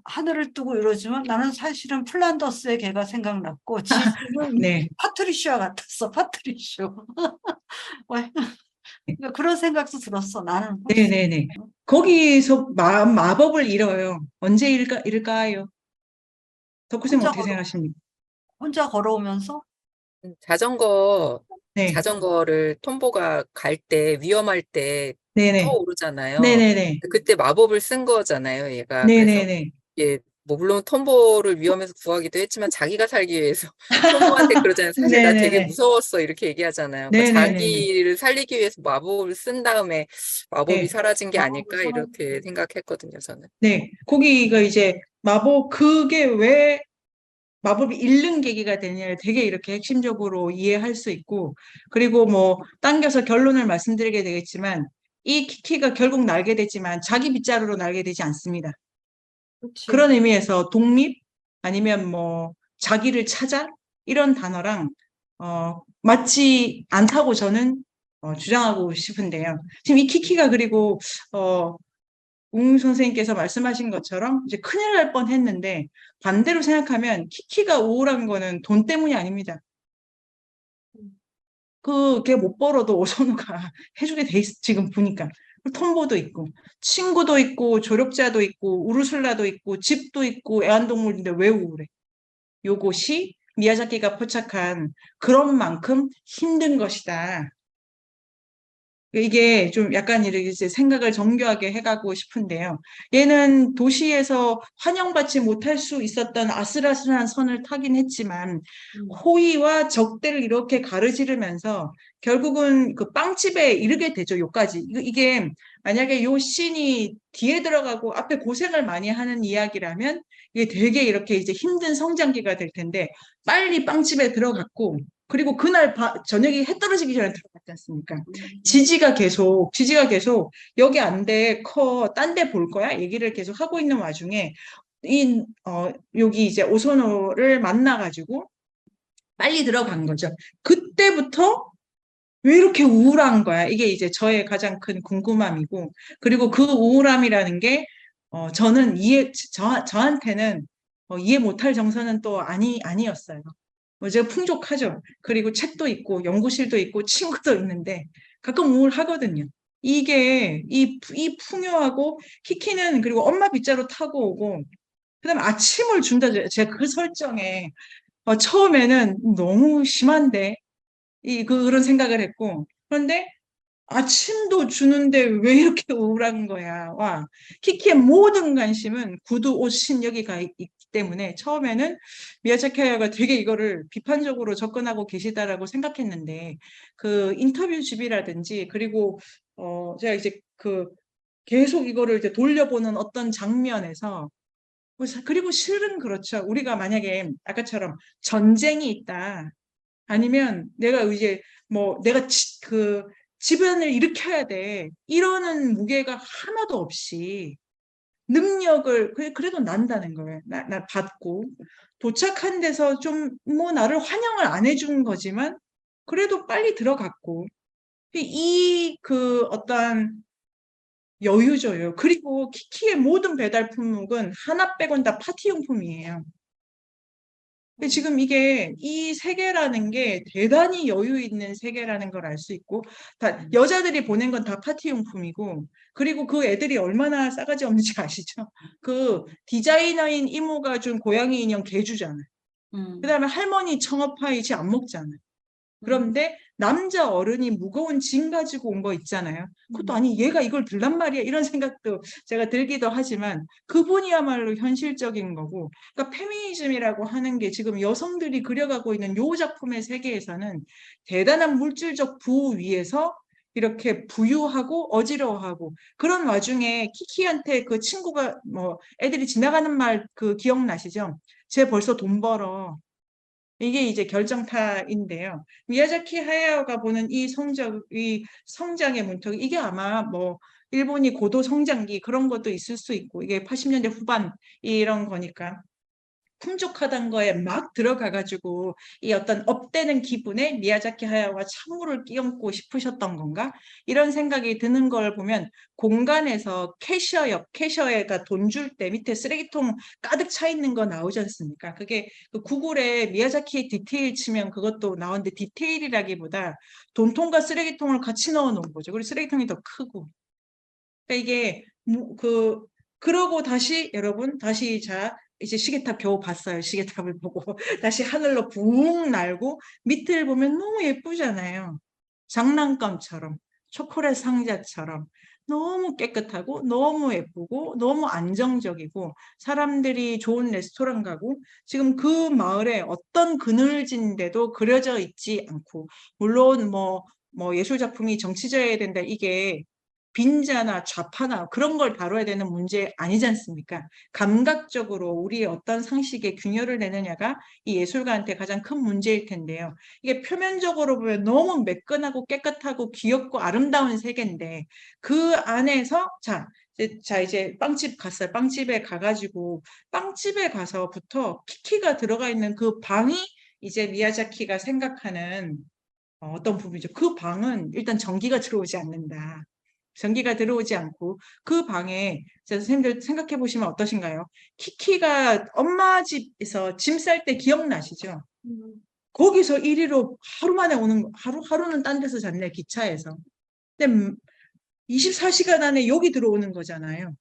하늘을 뜨고 이러지만 나는 사실은 플란더스의 개가 생각났고 지지는 네. 파트리슈아 같았어, 파트리슈. 왜? 그러니까 그런 생각도 들었어, 나는 훨씬. 네네네. 거기서 마법을 잃어요. 언제 잃을까요? 덕후쌤 혼자 어떻게 걸어, 생각하십니까? 혼자 걸어오면서 자전거, 네. 자전거를 톰보가 갈 때, 위험할 때 네네. 타오르잖아요. 네네네. 그때 마법을 쓴 거잖아요, 얘가. 그래서 네네네. 예, 뭐 물론 톰보를 위험해서 구하기도 했지만 자기가 살기 위해서 톰보한테 그러잖아요. 사실 나 되게 네네네. 무서웠어 이렇게 얘기하잖아요. 그러니까 네네네네. 자기를 살리기 위해서 마법을 쓴 다음에 마법이 네. 사라진 게 마법을 아닐까 사람. 이렇게 생각했거든요, 저는. 네. 거기가 이제 그게 왜 마법이 잃는 계기가 되냐를 되게 이렇게 핵심적으로 이해할 수 있고, 그리고 뭐 당겨서 결론을 말씀드리게 되겠지만 이 키키가 결국 날게 되지만 자기 빗자루로 날게 되지 않습니다. 그렇지. 그런 의미에서 독립 아니면 뭐 자기를 찾아 이런 단어랑 맞지 않다고 저는 주장하고 싶은데요. 지금 이 키키가 그리고 웅 선생님께서 말씀하신 것처럼 이제 큰일 날 뻔했는데, 반대로 생각하면 키키가 우울한 거는 돈 때문이 아닙니다. 걔 못 벌어도 오선우가 해주게 돼 있어, 지금 보니까. 톰보도 있고, 친구도 있고, 조력자도 있고, 우르슬라도 있고, 집도 있고, 애완동물인데 왜 우울해? 요것이 미야자키가 포착한 그런 만큼 힘든 것이다. 이게 좀 약간 이렇게 이제 생각을 정교하게 해가고 싶은데요. 얘는 도시에서 환영받지 못할 수 있었던 아슬아슬한 선을 타긴 했지만 호의와 적대를 이렇게 가르지르면서 결국은 그 빵집에 이르게 되죠. 요까지. 이게 만약에 요 씬이 뒤에 들어가고 앞에 고생을 많이 하는 이야기라면 이게 되게 이렇게 이제 힘든 성장기가 될 텐데, 빨리 빵집에 들어갔고, 그리고 그날 저녁이 해 떨어지기 전에 들어갔지 않습니까? 지지가 계속 여기 안 돼, 딴 데 볼 거야? 얘기를 계속 하고 있는 와중에 여기 이제 오소노를 만나가지고 빨리 들어간 거죠. 그때부터 왜 이렇게 우울한 거야? 이게 이제 저의 가장 큰 궁금함이고, 그리고 그 우울함이라는 게, 저는 저한테는 이해 못할 정서는 또 아니었어요. 제가 풍족하죠. 그리고 책도 있고, 연구실도 있고, 친구도 있는데, 가끔 우울하거든요. 이 풍요하고, 키키는 그리고 엄마 빗자루 타고 오고, 그다음에 아침을 준다. 제가 그 설정에, 처음에는 너무 심한데, 그런 생각을 했고, 그런데 아침도 주는데 왜 이렇게 우울한 거야? 와, 키키의 모든 관심은 구두, 옷, 신 여기 있기 때문에 처음에는 미야자키 하야가 되게 이거를 비판적으로 접근하고 계시다라고 생각했는데 그 인터뷰집이라든지 그리고 제가 이제 계속 이거를 이제 돌려보는 어떤 장면에서 그리고 실은 그렇죠. 우리가 만약에 아까처럼 전쟁이 있다. 아니면 내가 이제 내가 집안을 일으켜야 돼. 이러는 무게가 하나도 없이 능력을 그래도 난다는 거예요. 나 받고 도착한 데서 좀 나를 환영을 안 해준 거지만 그래도 빨리 들어갔고 어떠한 여유죠요. 그리고 키키의 모든 배달 품목은 하나 빼곤 다 파티용품이에요. 근데 지금 이 세계라는 게 대단히 여유 있는 세계라는 걸 알 수 있고, 여자들이 보낸 건 다 파티용품이고, 그리고 그 애들이 얼마나 싸가지 없는지 아시죠? 그 디자이너인 이모가 준 고양이 인형 개 주잖아요. 그 다음에 할머니 청어파이 안 먹잖아요. 그런데 남자 어른이 무거운 짐 가지고 온 거 있잖아요. 그것도 아니 얘가 이걸 들란 말이야 이런 생각도 제가 들기도 하지만 그분이야말로 현실적인 거고 그러니까 페미니즘이라고 하는 게 지금 여성들이 그려가고 있는 요 작품의 세계에서는 대단한 물질적 부호 위에서 이렇게 부유하고 어지러워하고 그런 와중에 키키한테 그 친구가 애들이 지나가는 말 기억나시죠? 쟤 벌써 돈 벌어. 이게 이제 결정타인데요. 미야자키 하야오가 보는 이 성장의 문턱, 이게 아마 일본이 고도 성장기 그런 것도 있을 수 있고, 이게 80년대 후반 이런 거니까. 풍족하다는 거에 막 들어가가지고 이 어떤 업되는 기분에 미야자키 하야오가 찬물을 끼얹고 싶으셨던 건가? 이런 생각이 드는 걸 보면 공간에서 캐셔가 돈 줄 때 밑에 쓰레기통 가득 차 있는 거 나오지 않습니까? 그게 구글에 미야자키 디테일 치면 그것도 나오는데 디테일이라기보다 돈통과 쓰레기통을 같이 넣어 놓은 거죠. 그리고 쓰레기통이 더 크고. 그러니까 이게 그러고 여러분 다시 이제 시계탑 겨우 봤어요. 시계탑을 보고 다시 하늘로 붕 날고 밑을 보면 너무 예쁘잖아요. 장난감처럼 초콜릿 상자처럼 너무 깨끗하고 너무 예쁘고 너무 안정적이고 사람들이 좋은 레스토랑 가고 지금 그 마을에 어떤 그늘진데도 그려져 있지 않고 물론 예술 작품이 정치적이어야 된다 이게 빈자나 좌파나 그런 걸 다뤄야 되는 문제 아니지 않습니까? 감각적으로 우리의 어떤 상식에 균열을 내느냐가 이 예술가한테 가장 큰 문제일 텐데요. 이게 표면적으로 보면 너무 매끈하고 깨끗하고 귀엽고 아름다운 세계인데 그 안에서 이제 빵집 갔어요. 빵집에 가가지고 빵집에 가서부터 키키가 들어가 있는 그 방이 이제 미야자키가 생각하는 어떤 부분이죠. 그 방은 일단 전기가 들어오지 않는다. 전기가 들어오지 않고 그 방에 선생님들 생각해 보시면 어떠신가요? 키키가 엄마 집에서 짐 쌀 때 기억나시죠? 거기서 이리로 하루 만에 오는 하루는 딴 데서 잤네 기차에서. 근데 24시간 안에 여기 들어오는 거잖아요.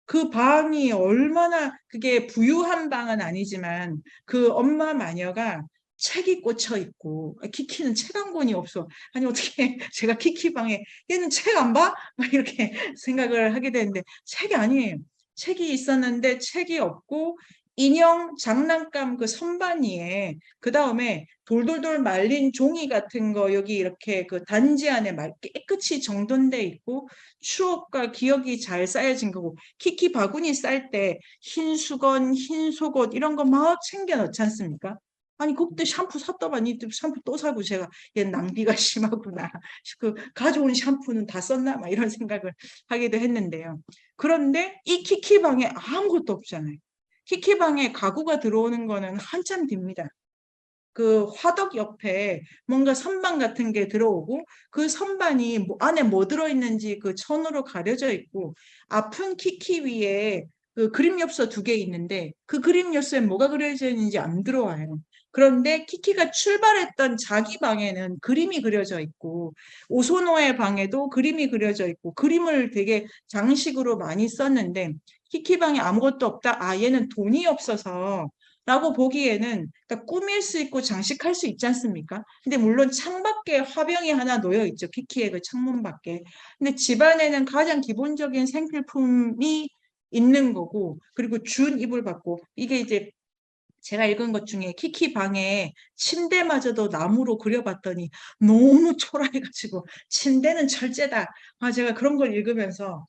그 방이 얼마나 그게 부유한 방은 아니지만 그 엄마 마녀가 책이 꽂혀 있고 키키는 책 한 권이 없어. 아니 어떻게 제가 키키 방에 얘는 책 안 봐? 막 이렇게 생각을 하게 되는데 책이 아니에요. 책이 있었는데 책이 없고 인형 장난감 그 선반 위에 그 다음에 돌돌돌 말린 종이 같은 거 여기 이렇게 그 단지 안에 깨끗이 정돈돼 있고 추억과 기억이 잘 쌓여진 거고 키키 바구니 쌀 때 흰 수건, 흰 속옷 이런 거 막 챙겨 넣지 않습니까? 아니 그때 샴푸 샀더니 샴푸 또 사고 제가 얘 낭비가 심하구나. 가져온 샴푸는 다 썼나? 막 이런 생각을 하기도 했는데요. 그런데 이 키키 방에 아무것도 없잖아요. 키키 방에 가구가 들어오는 거는 한참 뒤입니다. 그 화덕 옆에 뭔가 선반 같은 게 들어오고 그 선반이 안에 뭐 들어있는지 그 천으로 가려져 있고 아픈 키키 위에 그 그림 엽서 2개 있는데 그 그림 엽서에 뭐가 그려져 있는지 안 들어와요. 그런데 키키가 출발했던 자기 방에는 그림이 그려져 있고 오소노의 방에도 그림이 그려져 있고 그림을 되게 장식으로 많이 썼는데 키키 방에 아무것도 없다. 아, 얘는 돈이 없어서 라고 보기에는 그러니까 꾸밀 수 있고 장식할 수 있지 않습니까? 근데 물론 창밖에 화병이 하나 놓여 있죠. 키키의 그 창문 밖에. 근데 집안에는 가장 기본적인 생필품이 있는 거고 그리고 준 이불 받고 이게 이제 제가 읽은 것 중에 키키 방에 침대마저도 나무로 그려봤더니 너무 초라해가지고 침대는 철제다. 아, 제가 그런 걸 읽으면서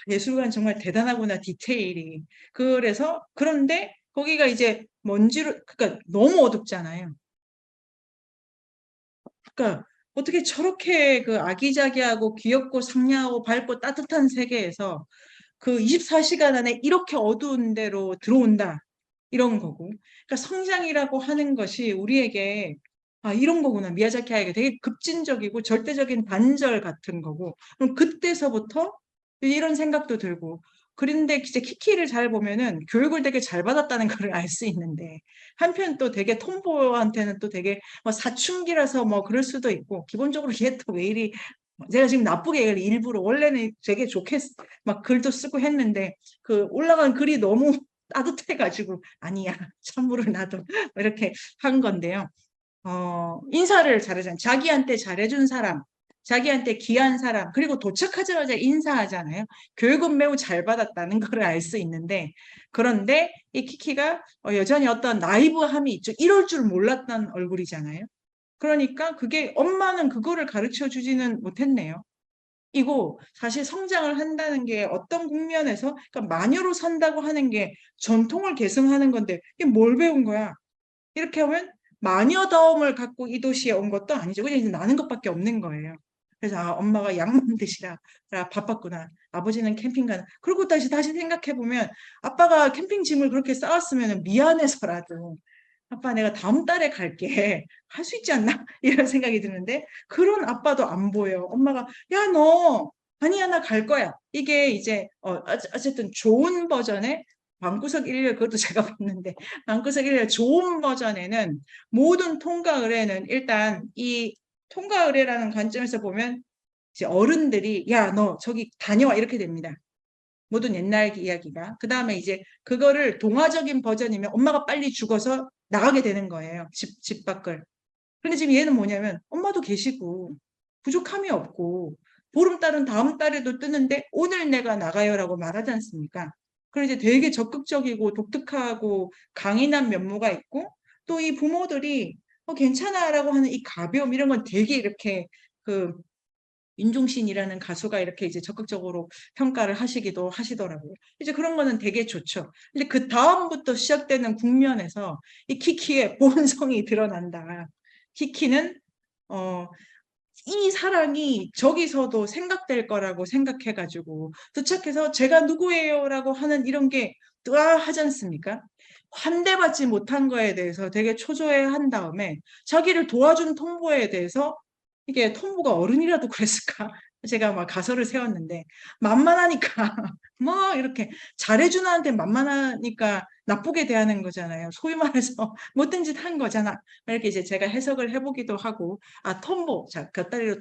예술가는 정말 대단하구나, 디테일이. 그래서, 그런데 거기가 이제 먼지로, 그러니까 너무 어둡잖아요. 그러니까 어떻게 저렇게 그 아기자기하고 귀엽고 상냥하고 밝고 따뜻한 세계에서 그 24시간 안에 이렇게 어두운 데로 들어온다. 이런 거고. 그러니까 성장이라고 하는 것이 우리에게 아, 이런 거구나. 미야자키 하야가 되게 급진적이고 절대적인 반절 같은 거고. 그럼 그때서부터 이런 생각도 들고. 그런데 이제 키키를 잘 보면은 교육을 되게 잘 받았다는 걸 알 수 있는데 한편 또 되게 톰보한테는 또 되게 뭐 사춘기라서 뭐 그럴 수도 있고 기본적으로 얘 또 왜 이리 제가 지금 나쁘게 얘기를 일부러 원래는 되게 좋게 막 글도 쓰고 했는데 그 올라간 글이 너무 따뜻해가지고 아니야 참으로 나도 이렇게 한 건데요. 인사를 잘하잖아요. 자기한테 잘해준 사람, 자기한테 귀한 사람, 그리고 도착하자마자 인사하잖아요. 교육은 매우 잘 받았다는 걸 알 수 있는데, 그런데 이 키키가 여전히 어떤 나이브함이 있죠. 이럴 줄 몰랐던 얼굴이잖아요. 그러니까 그게 엄마는 그거를 가르쳐 주지는 못했네요. 이고 사실 성장을 한다는 게 어떤 국면에서 그러니까 마녀로 산다고 하는 게 전통을 계승하는 건데 이게 뭘 배운 거야? 이렇게 하면 마녀다움을 갖고 이 도시에 온 것도 아니죠. 그냥 이제 나는 것밖에 없는 거예요. 그래서 아, 엄마가 약만 드시라. 아, 바빴구나. 아버지는 캠핑 가는. 그리고 다시 생각해 보면 아빠가 캠핑 짐을 그렇게 쌓았으면 미안해서라도 아빠 내가 다음 달에 갈게. 할 수 있지 않나? 이런 생각이 드는데 그런 아빠도 안 보여. 엄마가 야, 너 아니야, 나 갈 거야. 이게 이제 어쨌든 좋은 버전의 방구석 일렬 그것도 제가 봤는데 방구석 일렬 좋은 버전에는 모든 통과 의례는 일단 이 통과 의례라는 관점에서 보면 이제 어른들이 야, 너 저기 다녀와 이렇게 됩니다. 모든 옛날 이야기가. 그 다음에 이제 그거를 동화적인 버전이면 엄마가 빨리 죽어서 나가게 되는 거예요. 집 밖을. 근데 지금 얘는 뭐냐면 엄마도 계시고 부족함이 없고 보름달은 다음 달에도 뜨는데 오늘 내가 나가요라고 말하지 않습니까? 그럼 이제 되게 적극적이고 독특하고 강인한 면모가 있고 또 이 부모들이 괜찮아라고 하는 이 가벼움 이런 건 되게 이렇게 그 윤종신이라는 가수가 이렇게 이제 적극적으로 평가를 하시기도 하시더라고요. 이제 그런 거는 되게 좋죠. 근데 그 다음부터 시작되는 국면에서 이 키키의 본성이 드러난다. 키키는 이 사랑이 저기서도 생각될 거라고 생각해가지고 도착해서 제가 누구예요라고 하는 이런 게 뜨아하지 않습니까? 환대받지 못한 거에 대해서 되게 초조해한 다음에 자기를 도와준 통보에 대해서 이게 통보가 어른이라도 그랬을까? 제가 막 가설을 세웠는데 만만하니까 뭐 이렇게 잘해주는 만만하니까 나쁘게 대하는 거잖아요. 소위 말해서 못된 짓 한 거잖아. 이렇게 이제 제가 해석을 해보기도 하고 아 톰보 자 곁다리로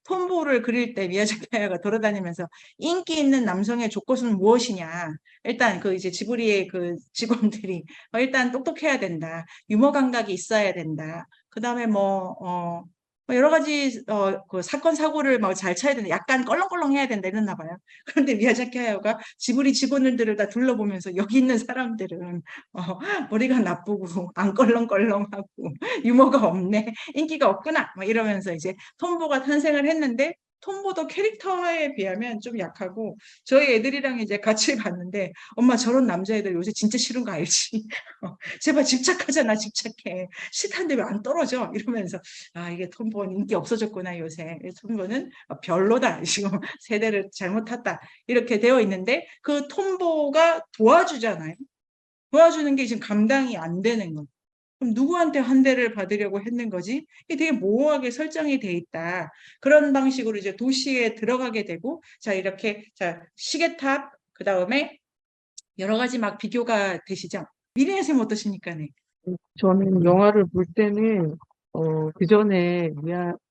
톰보를 그릴 때 미야자키 하야가 돌아다니면서 인기 있는 남성의 조건은 무엇이냐? 일단 그 이제 지브리의 그 직원들이 일단 똑똑해야 된다. 유머 감각이 있어야 된다. 그 다음에 뭐 여러 가지 그 사건 사고를 막 잘 쳐야 된다. 약간 껄렁껄렁 해야 된다 이랬나 봐요. 그런데 미야자키 하야오가 지브리 직원들을 다 둘러보면서 여기 있는 사람들은 머리가 나쁘고 안 껄렁껄렁하고 유머가 없네. 인기가 없구나. 막 이러면서 이제 톰보가 탄생을 했는데 톰보도 캐릭터에 비하면 좀 약하고 저희 애들이랑 이제 같이 봤는데 엄마 저런 남자애들 요새 진짜 싫은 거 알지? 제발 집착하잖아 집착해. 싫다는데 왜 안 떨어져? 이러면서 아 이게 톰보는 인기 없어졌구나 요새. 톰보는 별로다. 지금 세대를 잘못 탔다. 이렇게 되어 있는데 그 톰보가 도와주잖아요. 도와주는 게 지금 감당이 안 되는 거. 그럼 누구한테 환대를 받으려고 했는 거지? 이게 되게 모호하게 설정이 돼 있다. 그런 방식으로 이제 도시에 들어가게 되고, 자, 이렇게, 자, 시계탑, 그 다음에 여러 가지 막 비교가 되시죠? 미리의 쌤 어떠십니까? 네. 저는 영화를 볼 때는 그 전에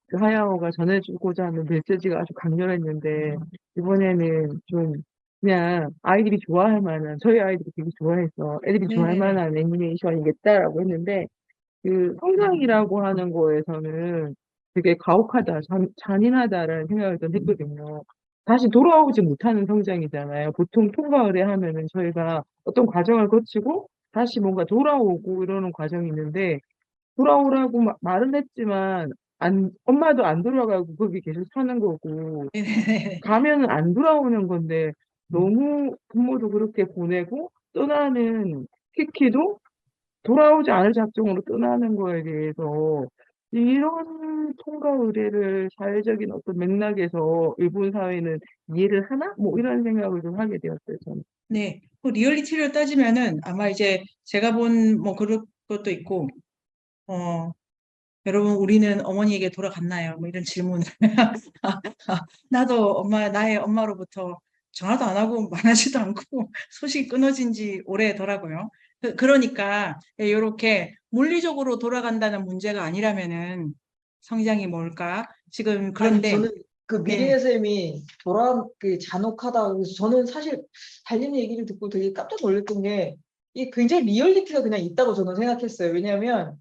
그 하야오가 전해주고자 하는 메시지가 아주 강렬했는데 이번에는 좀 그냥 아이들이 좋아할 만한 저희 아이들이 되게 좋아해서 애들이 좋아할 네네네. 만한 애니메이션이겠다라고 했는데 그 성장이라고 하는 거에서는 되게 가혹하다, 잔인하다라는 생각을 좀 했거든요. 다시 돌아오지 못하는 성장이잖아요. 보통 통과 의례하면은 저희가 어떤 과정을 거치고 다시 뭔가 돌아오고 이러는 과정이 있는데 돌아오라고 말은 했지만 엄마도 안 돌아가고 거기 계속 사는 거고 네네네. 가면은 안 돌아오는 건데 너무 부모도 그렇게 보내고 떠나는 키키도 돌아오지 않을 작정으로 떠나는 거에 대해서 이런 통과 의례를 사회적인 어떤 맥락에서 일본 사회는 이해를 하나? 뭐 이런 생각을 좀 하게 되었어요, 저는. 네. 그 리얼리티를 따지면은 아마 이제 제가 본 뭐 그런 것도 있고, 어, 여러분, 우리는 어머니에게 돌아갔나요? 뭐 이런 질문을. 나도 나의 엄마로부터 전화도 안 하고 만나지도 않고 소식이 끊어진 지 오래더라고요. 그러니까 이렇게 물리적으로 돌아간다는 문제가 아니라면은 성장이 뭘까? 지금 아니, 그런데, 저는 그 네, 미리의 쌤이 그 잔혹하다. 그래서 저는 사실 달님 얘기를 듣고 되게 깜짝 놀랐던 게, 이 굉장히 리얼리티가 그냥 있다고 저는 생각했어요. 왜냐하면,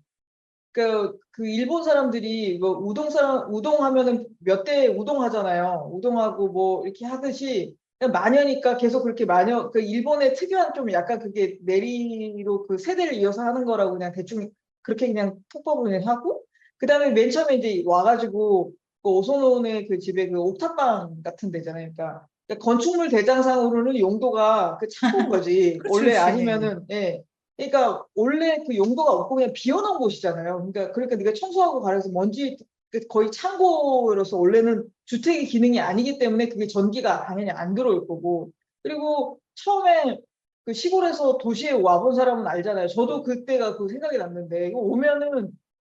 그 일본 사람들이 뭐 우동 하면은 몇 대 우동 하잖아요. 우동하고 뭐 이렇게 하듯이 그냥 마녀니까 계속 그렇게 그 일본의 특유한 좀 약간 그게 내리로 그 세대를 이어서 하는 거라고 그냥 대충 그렇게 그냥 톡법으로 그냥 하고, 그다음에 맨 처음에 이제 와가지고 그 오소노의 그 집에 그 옥탑방 같은 데잖아요. 그러니까 건축물 대장상으로는 용도가 그 창고인 거지. 그렇지, 원래 그렇지. 아니면은 예. 그러니까 원래 그 용도가 없고 그냥 비어놓은 곳이잖아요. 그러니까 네가 청소하고 가려서 먼지 거의 창고로서 원래는 주택의 기능이 아니기 때문에 그게 전기가 당연히 안 들어올 거고. 그리고 처음에 그 시골에서 도시에 와본 사람은 알잖아요. 저도 그때가 그 생각이 났는데 이거 오면은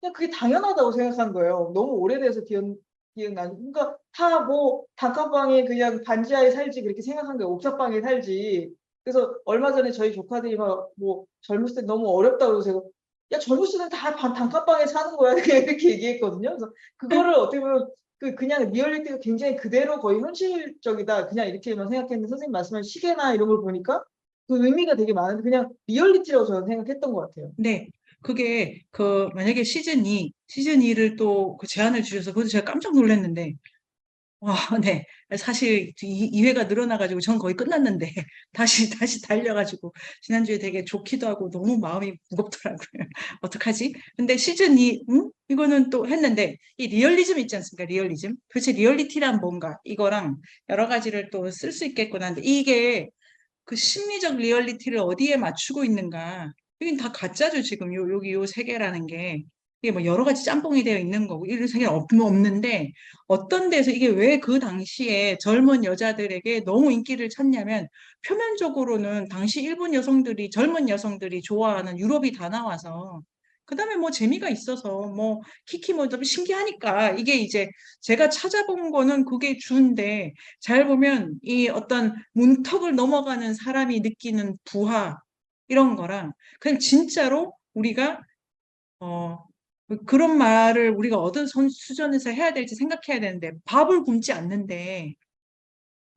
그냥 그게 당연하다고 생각한 거예요. 너무 오래돼서 기억나는. 그러니까 다 뭐 단칸방에 그냥 반지하에 살지 그렇게 생각한 거예요. 옥탑방에 살지. 그래서 얼마 전에 저희 조카들이 막 뭐 젊었을 때 너무 어렵다고 그래서 제가 야 젊었을 때는 다 단칸방에 사는 거야 그냥 이렇게 얘기했거든요. 그래서 그거를 어떻게 보면 그냥 리얼리티가 굉장히 그대로 거의 현실적이다 그냥 이렇게만 생각했는데 선생님 말씀하신 시계나 이런 걸 보니까 그 의미가 되게 많은데 그냥 리얼리티라고 저는 생각했던 것 같아요. 네. 그게 만약에 시즌 2를 또 그 제안을 주셔서 그것도 제가 깜짝 놀랐는데, 와, 네. 사실 2회가 늘어나가지고 전 거의 끝났는데, 다시 달려가지고, 지난주에 되게 좋기도 하고 너무 마음이 무겁더라고요. 어떡하지? 근데 시즌 2, 이거는 또 했는데, 이 리얼리즘 있지 않습니까? 리얼리즘. 도대체 리얼리티란 뭔가? 이거랑 여러 가지를 또 쓸 수 있겠구나. 근데 이게 그 심리적 리얼리티를 어디에 맞추고 있는가? 여긴 다 가짜죠, 지금. 여기 요 세 개라는 게. 이게 뭐 여러 가지 짬뽕이 되어 있는 거고, 이런 세 개는 없는데, 어떤 데서 이게 왜 그 당시에 젊은 여자들에게 너무 인기를 찾냐면, 표면적으로는 당시 일본 여성들이, 젊은 여성들이 좋아하는 유럽이 다 나와서, 그 다음에 뭐 재미가 있어서, 뭐, 키키 뭐 좀 신기하니까, 이게 이제 제가 찾아본 거는 그게 주인데, 잘 보면 이 어떤 문턱을 넘어가는 사람이 느끼는 부하 이런 거랑 그냥 진짜로 우리가 어 그런 말을 우리가 어떤 수준에서 해야 될지 생각해야 되는데 밥을 굶지 않는데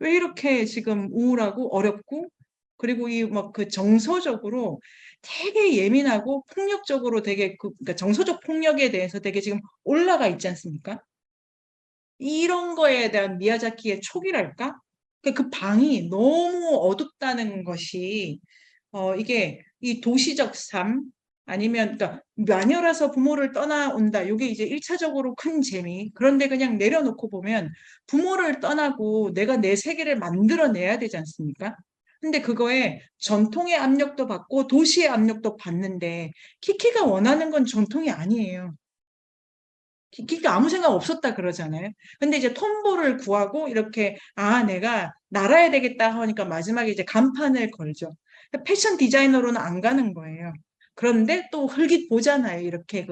왜 이렇게 지금 우울하고 어렵고 그리고 이 막 그 정서적으로 되게 예민하고 폭력적으로 되게 그러니까 정서적 폭력에 대해서 되게 지금 올라가 있지 않습니까? 이런 거에 대한 미야자키의 촉이랄까? 그 방이 너무 어둡다는 것이, 이게 이 도시적 삶, 아니면, 그러니까 마녀라서 부모를 떠나온다. 이게 이제 1차적으로 큰 재미. 그런데 그냥 내려놓고 보면 부모를 떠나고 내가 내 세계를 만들어내야 되지 않습니까? 근데 그거에 전통의 압력도 받고 도시의 압력도 받는데 키키가 원하는 건 전통이 아니에요. 그러니까 아무 생각 없었다 그러잖아요. 근데 이제 톰보를 구하고 이렇게 내가 날아야 되겠다 하니까 마지막에 이제 간판을 걸죠. 패션 디자이너로는 안 가는 거예요. 그런데 또 흘깃 보잖아요. 이렇게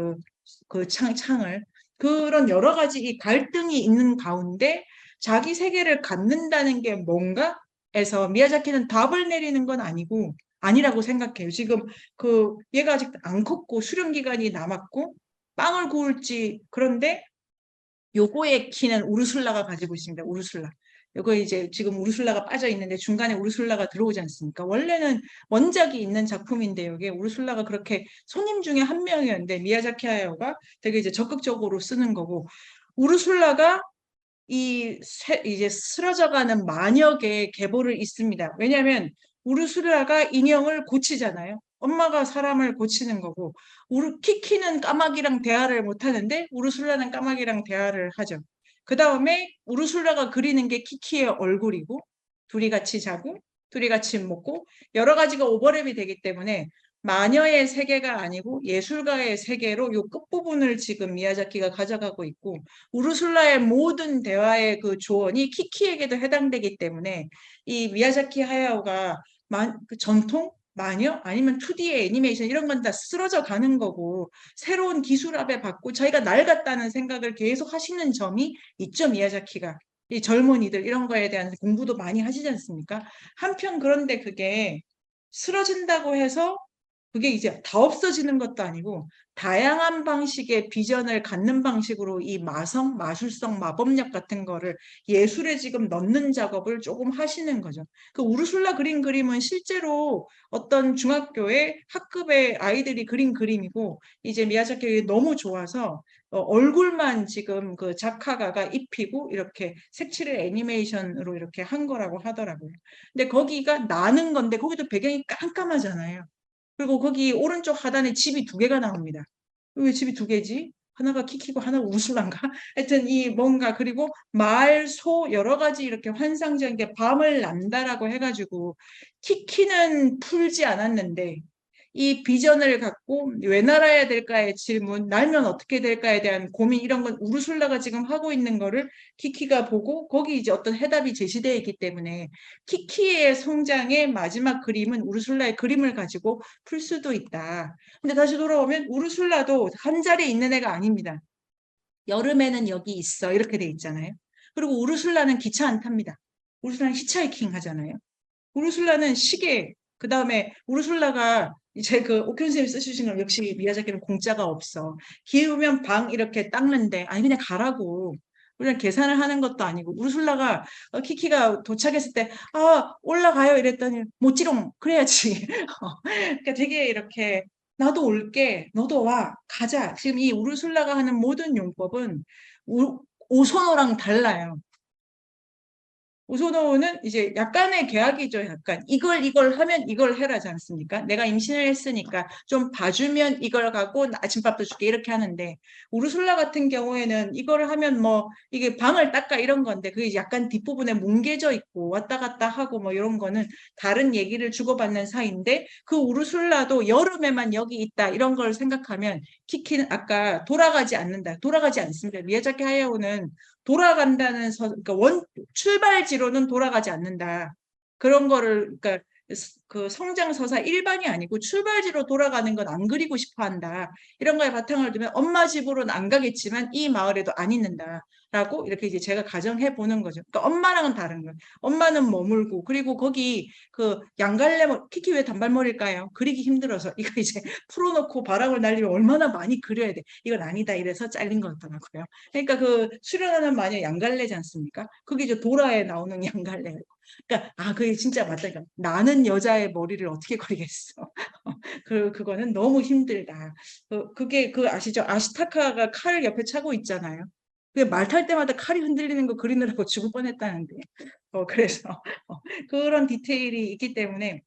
그 창을. 그런 여러 가지 이 갈등이 있는 가운데 자기 세계를 갖는다는 게 뭔가 해서 미야자키는 답을 내리는 건 아니라고 생각해요. 지금 얘가 아직 안 컸고 수련 기간이 남았고 빵을 구울지 그런데 요거의 키는 우르술라가 가지고 있습니다. 우르술라. 요거 이제 지금 우르술라가 빠져 있는데 중간에 우르술라가 들어오지 않습니까? 원래는 원작이 있는 작품인데 여기에 우르술라가 그렇게 손님 중에 한 명이었는데 미야자키 하야오가 되게 이제 적극적으로 쓰는 거고 우르술라가 이제 쓰러져가는 마녀의 계보를 잇습니다. 왜냐하면 우르술라가 인형을 고치잖아요. 엄마가 사람을 고치는 거고 키키는 까마귀랑 대화를 못하는데 우르술라는 까마귀랑 대화를 하죠. 그 다음에 우르술라가 그리는 게 키키의 얼굴이고 둘이 같이 자고 둘이 같이 먹고 여러 가지가 오버랩이 되기 때문에 마녀의 세계가 아니고 예술가의 세계로 요 끝부분을 지금 미야자키가 가져가고 있고 우르술라의 모든 대화의 그 조언이 키키에게도 해당되기 때문에 이 미야자키 하야오가 그 전통? 마녀? 아니면 2D의 애니메이션 이런 건 다 쓰러져 가는 거고 새로운 기술압에 받고 자기가 낡았다는 생각을 계속 하시는 점이 있죠. 미야자키가. 이 젊은이들 이런 거에 대한 공부도 많이 하시지 않습니까? 한편 그런데 그게 쓰러진다고 해서 그게 이제 다 없어지는 것도 아니고 다양한 방식의 비전을 갖는 방식으로 이 마술성, 마법력 같은 거를 예술에 지금 넣는 작업을 조금 하시는 거죠. 그 우르술라 그린 그림은 실제로 어떤 중학교의 학급의 아이들이 그린 그림이고 이제 미야자키 너무 좋아서 얼굴만 지금 그 작화가가 입히고 이렇게 색칠을 애니메이션으로 이렇게 한 거라고 하더라고요. 근데 거기가 나는 건데 거기도 배경이 깜깜하잖아요. 그리고 거기 오른쪽 하단에 집이 2개가 나옵니다. 왜 집이 2개지? 하나가 키키고 하나가 우슬란가? 하여튼 이 뭔가 그리고 말, 소 여러 가지 이렇게 환상적인 게 밤을 난다라고 해가지고 키키는 풀지 않았는데 이 비전을 갖고 왜 날아야 될까의 질문, 날면 어떻게 될까에 대한 고민 이런 건 우르술라가 지금 하고 있는 거를 키키가 보고 거기 이제 어떤 해답이 제시되어 있기 때문에 키키의 성장의 마지막 그림은 우르술라의 그림을 가지고 풀 수도 있다. 근데 다시 돌아오면 우르술라도 한 자리에 있는 애가 아닙니다. 여름에는 여기 있어 이렇게 돼 있잖아요. 그리고 우르술라는 기차 안 탑니다. 우르술라는 히치하이킹 하잖아요. 우르술라는 시계, 그 다음에 우르술라가 이제 그 오켄 선생님이 쓰시신 건 역시 미야자키는 공짜가 없어. 기우면 방 이렇게 닦는데 아니 그냥 가라고. 그냥 계산을 하는 것도 아니고 우르술라가 키키가 도착했을 때 올라가요 이랬더니 못지롱 그래야지. 그러니까 되게 이렇게 나도 올게 너도 와 가자. 지금 이 우르술라가 하는 모든 용법은 오소노랑 달라요. 오소노는 이제 약간의 계약이죠. 약간 이걸 하면 이걸 해라지 않습니까? 내가 임신을 했으니까 좀 봐주면 이걸 가고 아침밥도 줄게 이렇게 하는데 우르술라 같은 경우에는 이걸 하면 뭐 이게 방을 닦아 이런 건데 그게 약간 뒷부분에 뭉개져 있고 왔다 갔다 하고 뭐 이런 거는 다른 얘기를 주고받는 사이인데 그 우르술라도 여름에만 여기 있다 이런 걸 생각하면 키키는 아까 돌아가지 않는다. 돌아가지 않습니다. 미야자키 하야오는 돌아간다는 그러니까 출발지로는 돌아가지 않는다. 그런 거를 그러니까 그 성장 서사 일반이 아니고 출발지로 돌아가는 건 안 그리고 싶어 한다. 이런 거에 바탕을 두면 엄마 집으로는 안 가겠지만 이 마을에도 안 있는다라고 이렇게 이제 제가 가정해 보는 거죠. 그러니까 엄마랑은 다른 거예요. 엄마는 머물고 그리고 거기 그 양갈래 키키 왜 단발머리일까요? 그리기 힘들어서 이거 이제 풀어놓고 바람을 날리면 얼마나 많이 그려야 돼. 이건 아니다 이래서 잘린 거더라고요. 그러니까 그 수련하는 마녀 양갈래지 않습니까? 그게 이제 도라에 나오는 양갈래예요. 그러니까 그게 진짜 맞다. 그러니까 나는 여자의 머리를 어떻게 그리겠어. 그거는 너무 힘들다. 그게 아시죠? 아시타카가 칼 옆에 차고 있잖아요. 말 탈 때마다 칼이 흔들리는 거 그리느라고 죽을 뻔했다는데. 그래서 그런 디테일이 있기 때문에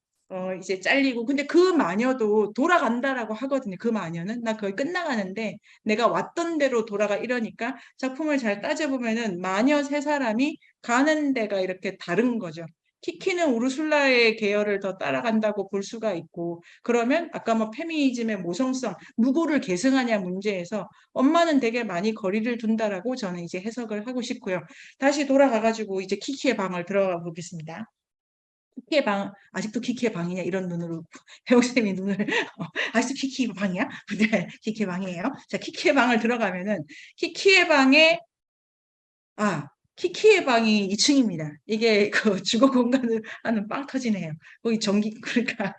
이제 잘리고 근데 그 마녀도 돌아간다라고 하거든요. 그 마녀는 나 거의 끝나가는데 내가 왔던 대로 돌아가 이러니까 작품을 잘 따져보면은 마녀 3사람이 가는 데가 이렇게 다른 거죠. 키키는 우르술라의 계열을 더 따라간다고 볼 수가 있고 그러면 아까 뭐 페미니즘의 모성성 누구를 계승하냐 문제에서 엄마는 되게 많이 거리를 둔다라고 저는 이제 해석을 하고 싶고요. 다시 돌아가가지고 이제 키키의 방을 들어가 보겠습니다. 키키의 방, 아직도 키키의 방이냐? 이런 눈으로 배우쌤이 눈을, 아직도 키키의 방이야? 네, 키키의 방이에요. 자, 키키의 방을 들어가면은, 키키의 방에, 키키의 방이 2층입니다. 이게 그 주거 공간을 하는 빵 터지네요. 거기 전기, 그러니까,